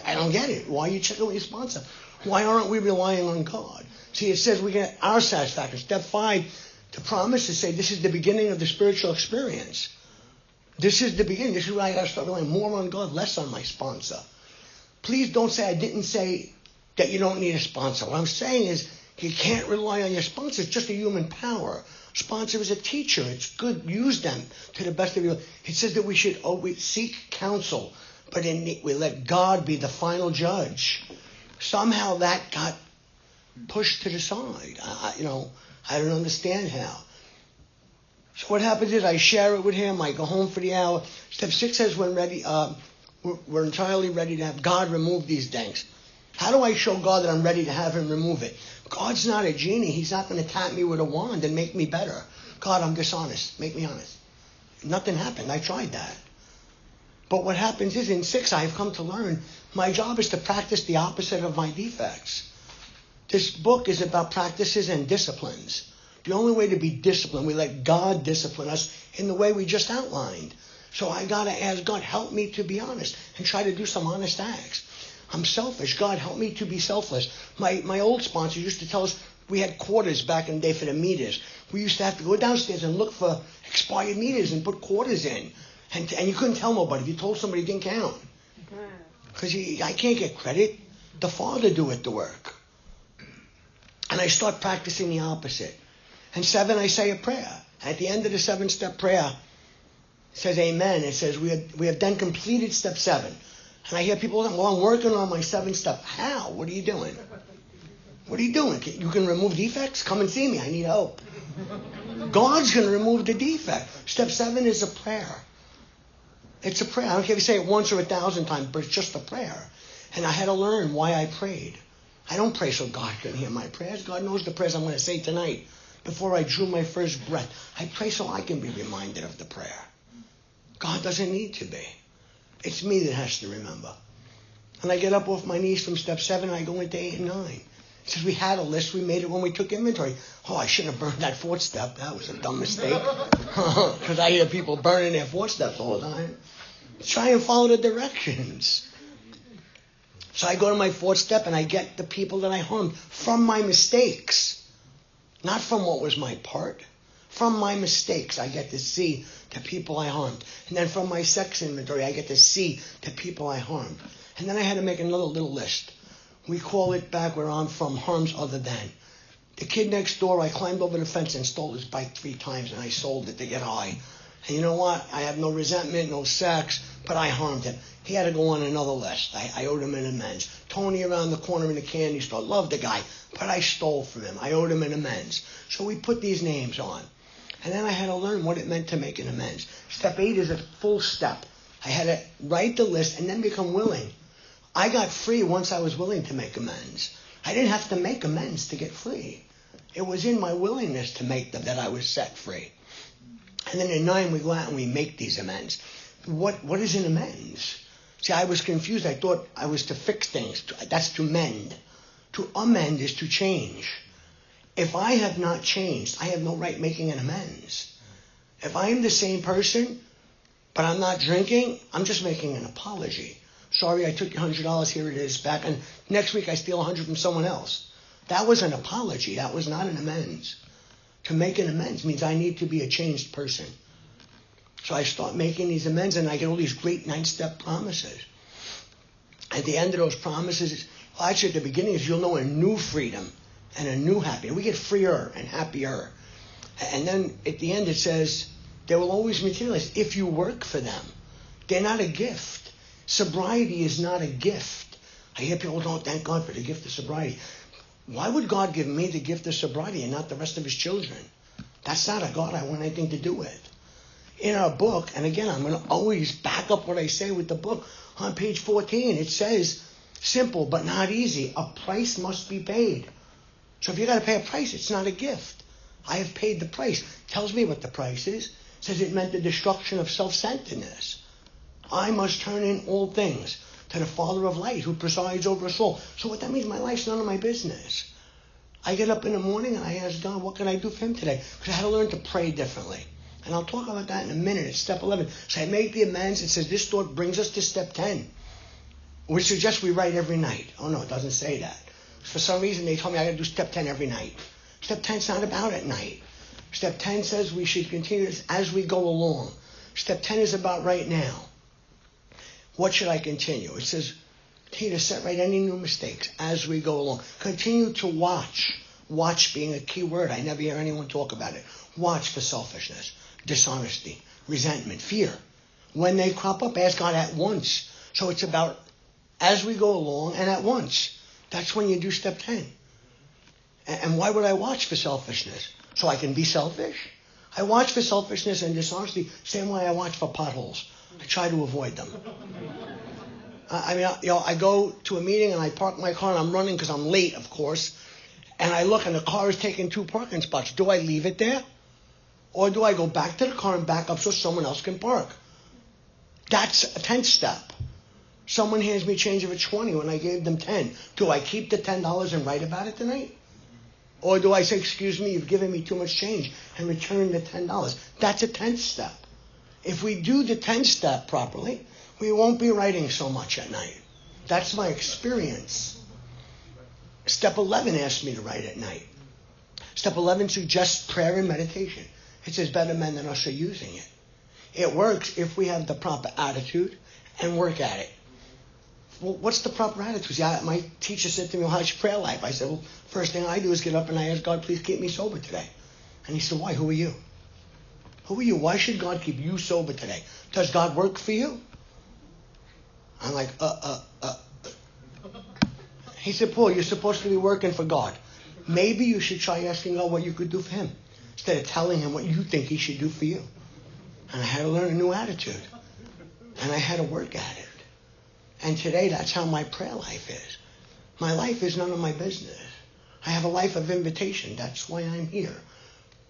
[SPEAKER 4] I don't get it. Why are you checking with your sponsor? Why aren't we relying on God? See, it says we get our satisfaction. Step 5, to promise to say this is the beginning of the spiritual experience. This is the beginning. This is where I got to start relying more on God, less on my sponsor. Please don't say I didn't say that you don't need a sponsor. What I'm saying is You can't rely on your sponsor. It's just a human power. Sponsor is a teacher. It's good. Use them to the best of your. It says that we should always seek counsel, but we let God be the final judge. Somehow that got pushed to the side. I don't understand how. So what happens is I share it with him. I go home for the hour. Step 6 says we're entirely ready to have God remove these things. How do I show God that I'm ready to have him remove it? God's not a genie. He's not going to tap me with a wand and make me better. God, I'm dishonest. Make me honest. Nothing happened. I tried that. But what happens is in 6, I've come to learn my job is to practice the opposite of my defects. This book is about practices and disciplines. The only way to be disciplined, we let God discipline us in the way we just outlined. So I got to ask God, help me to be honest and try to do some honest acts. I'm selfish. God, help me to be selfless. My old sponsor used to tell us we had quarters back in the day for the meters. We used to have to go downstairs and look for expired meters and put quarters in. And you couldn't tell nobody. If you told somebody, it didn't count. Because I can't get credit. The Father do it, the work. And I start practicing the opposite. And 7, I say a prayer. At the end of the 7-step prayer, it says amen. It says we have then completed step 7. And I hear people saying, well, I'm working on my 7-step. How? What are you doing? What are you doing? You can remove defects? Come and see me. I need help. God's going to remove the defect. Step 7 is a prayer. It's a prayer. I don't care if you say it once or 1,000 times, but it's just a prayer. And I had to learn why I prayed. I don't pray so God can hear my prayers. God knows the prayers I'm going to say tonight. Before I drew my first breath, I pray so I can be reminded of the prayer. God doesn't need to be. It's me that has to remember. And I get up off my knees from step 7 and I go into 8 and 9. It says we had a list. We made it when we took inventory. Oh, I shouldn't have burned that 4th step. That was a dumb mistake. Because I hear people burning their 4th steps all the time. Try and follow the directions. So I go to my 4th step and I get the people that I harmed from my mistakes. Not from what was my part. From my mistakes, I get to see the people I harmed. And then from my sex inventory, I get to see the people I harmed. And then I had to make another little list. We call it back where I'm from, harms other than. The kid next door, I climbed over the fence and stole his bike 3 times, and I sold it to get high. And you know what? I have no resentment, no sex, but I harmed him. He had to go on another list. I owed him an amends. Tony around the corner in the candy store, loved the guy, but I stole from him. I owed him an amends. So we put these names on. And then I had to learn what it meant to make an amends. Step 8 is a full step. I had to write the list and then become willing. I got free once I was willing to make amends. I didn't have to make amends to get free. It was in my willingness to make them that I was set free. And then in 9, we go out and we make these amends. What is an amends? See, I was confused. I thought I was to fix things. That's to mend. To amend is to change. If I have not changed, I have no right making an amends. If I am the same person, but I'm not drinking, I'm just making an apology. Sorry, I took your $100, here it is back, and next week I steal $100 from someone else. That was an apology. That was not an amends. To make an amends means I need to be a changed person. So I start making these amends, and I get all these great 9-step promises. At the end of those promises, actually at the beginning is you'll know a new freedom and a new happiness. We get freer and happier. And then at the end it says, they will always materialize if you work for them. They're not a gift. Sobriety is not a gift. I hear people don't thank God for the gift of sobriety. Why would God give me the gift of sobriety and not the rest of his children? That's not a God I want anything to do with. In our book, and again, I'm going to always back up what I say with the book. On page 14, it says, simple but not easy. A price must be paid. So if you got to pay a price, it's not a gift. I have paid the price. Tells me what the price is. Says it meant the destruction of self-centeredness. I must turn in all things to the Father of light who presides over us all. So what that means, my life's none of my business. I get up in the morning and I ask God, what can I do for him today? Because I had to learn to pray differently. And I'll talk about that in a minute. It's step 11. So I make the amends. It says this thought brings us to step 10, which suggests we write every night. Oh, no, it doesn't say that. For some reason, they told me I got to do step 10 every night. Step 10 is not about at night. Step 10 says we should continue this as we go along. Step 10 is about right now. What should I continue? It says continue to set right any new mistakes as we go along. Continue to watch Watch being a key word. I never hear anyone talk about it. Watch for selfishness, dishonesty, resentment, fear. When they crop up, ask God at once. So it's about as we go along and at once. That's when you do step 10. And why would I watch for selfishness? So I can be selfish? I watch for selfishness and dishonesty same way I watch for potholes. I try to avoid them. I go to a meeting and I park my car and I'm running because I'm late, of course. And I look and the car is taking 2 parking spots. Do I leave it there? Or do I go back to the car and back up so someone else can park? That's a 10th step. Someone hands me change of a 20 when I gave them 10. Do I keep the $10 and write about it tonight? Or do I say, excuse me, you've given me too much change and return the $10? That's a 10th step. If we do the 10th step properly, we won't be writing so much at night. That's my experience. Step 11 asks me to write at night. Step 11 suggests prayer and meditation. It says better men than us are using it. It works if we have the proper attitude and work at it. Well, what's the proper attitude? Yeah, my teacher said to me, well, how's your prayer life? I said, well, first thing I do is get up and I ask God, please keep me sober today. And he said, why? Who are you? Who are you? Why should God keep you sober today? Does God work for you? I'm like, He said, Paul, you're supposed to be working for God. Maybe you should try asking God what you could do for him instead of telling him what you think he should do for you. And I had to learn a new attitude. And I had to work at it. And today, that's how my prayer life is. My life is none of my business. I have a life of invitation. That's why I'm here.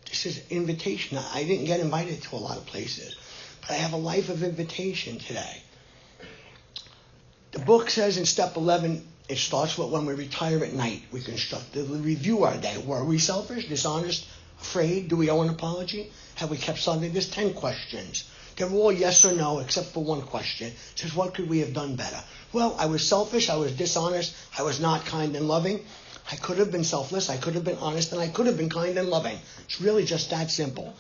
[SPEAKER 4] This is invitation. I didn't get invited to a lot of places. But I have a life of invitation today. The book says in step 11, it starts with when we retire at night. We constructively review our day. Were we selfish, dishonest, afraid? Do we owe an apology? Have we kept something? There's 10 questions. They're all yes or no, except for one question. It says, what could we have done better? Well, I was selfish, I was dishonest, I was not kind and loving. I could have been selfless, I could have been honest, and I could have been kind and loving. It's really just that simple.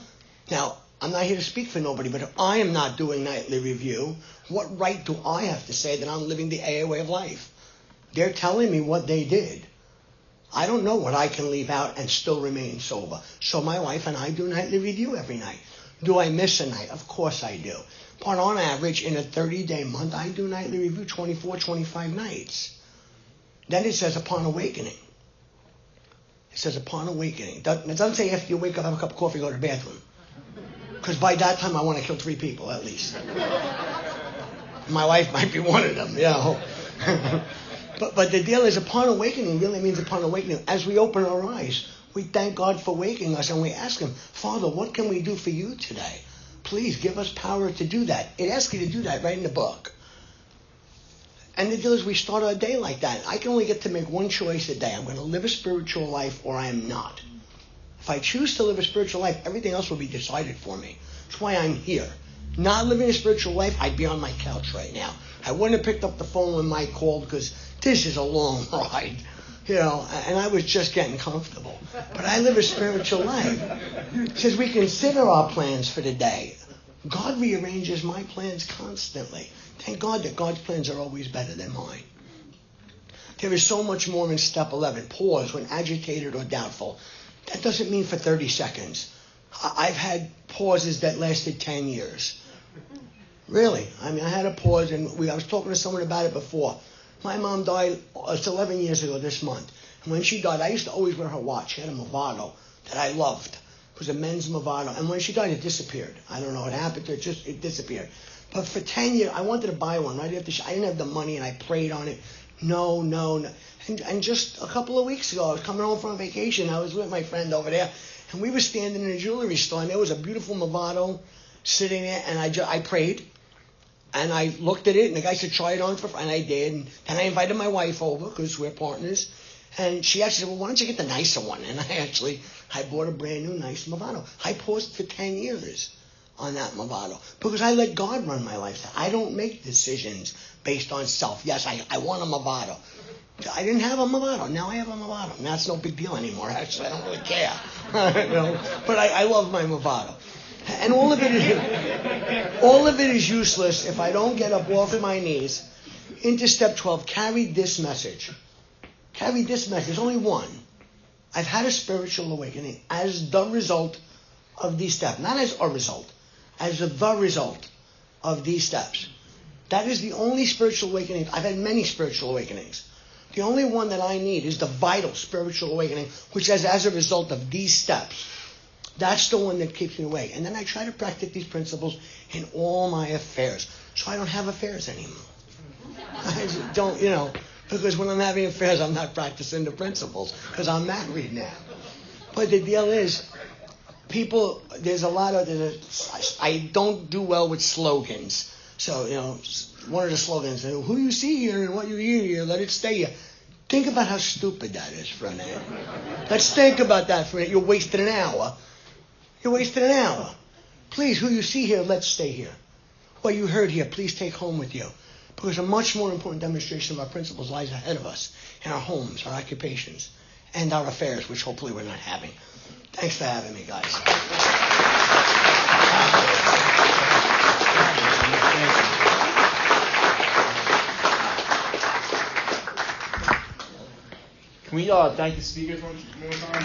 [SPEAKER 4] Now, I'm not here to speak for nobody, but if I am not doing nightly review, what right do I have to say that I'm living the AA way of life? They're telling me what they did. I don't know what I can leave out and still remain sober. So my wife and I do nightly review every night. Do I miss a night? Of course I do. But on average, in a 30-day month, I do nightly review 24, 25 nights. Then it says upon awakening. It says upon awakening. It doesn't say after you wake up, have a cup of coffee, go to the bathroom. Because by that time, I want to kill 3 people at least. My wife might be one of them, you know. But the deal is upon awakening really means upon awakening. As we open our eyes, we thank God for waking us and we ask him, Father, what can we do for you today? Please give us power to do that. It asks you to do that right in the book. And the deal is we start our day like that. I can only get to make one choice a day. I'm going to live a spiritual life or I am not. If I choose to live a spiritual life, everything else will be decided for me. That's why I'm here. Not living a spiritual life, I'd be on my couch right now. I wouldn't have picked up the phone when Mike called because this is a long ride. You know, and I was just getting comfortable. But I live a spiritual life. It says we consider our plans for the day. God rearranges my plans constantly. Thank God that God's plans are always better than mine. There is so much more in step 11. Pause when agitated or doubtful. That doesn't mean for 30 seconds. I've had pauses that lasted 10 years. Really. I mean, I had a pause, and I was talking to someone about it before. My mom died, it's 11 years ago this month. And when she died, I used to always wear her watch. She had a Movado that I loved. It was a men's Movado. And when she died, it disappeared. I don't know what happened to it. It disappeared. But for 10 years, I wanted to buy one right after I didn't have the money, and I prayed on it. No. And just a couple of weeks ago, I was coming home from vacation. I was with my friend over there, and we were standing in a jewelry store, and there was a beautiful Movado sitting there, and I prayed. And I looked at it, and the guy said, try it on and I did. And then I invited my wife over, because we're partners. And she actually said, well, why don't you get the nicer one? And I bought a brand new nice Movado. I paused for 10 years on that Movado, because I let God run my life. I don't make decisions based on self. Yes, I want a Movado. I didn't have a Movado. Now I have a Movado. Now it's no big deal anymore. Actually, I don't really care. You know? But I love my Movado. And all of it is useless if I don't get up off my knees into step 12. Carry this message. Carry this message. There's only one. I've had a spiritual awakening as the result of these steps. Not as a result, as the result of these steps. That is the only spiritual awakening. I've had many spiritual awakenings. The only one that I need is the vital spiritual awakening, which is as a result of these steps. That's the one that keeps me awake. And then I try to practice these principles in all my affairs. So I don't have affairs anymore. I just don't, because when I'm having affairs, I'm not practicing the principles because I'm married now. But the deal is, I don't do well with slogans. So, one of the slogans, who you see here and what you hear here, let it stay here. Think about how stupid that is for a minute. Let's think about that for a minute. You're wasting an hour. Please, who you see here, let's stay here. What you heard here, please take home with you. Because a much more important demonstration of our principles lies ahead of us in our homes, our occupations, and our affairs, which hopefully we're not having. Thanks for having me, guys.
[SPEAKER 1] Can we thank the speakers one more time?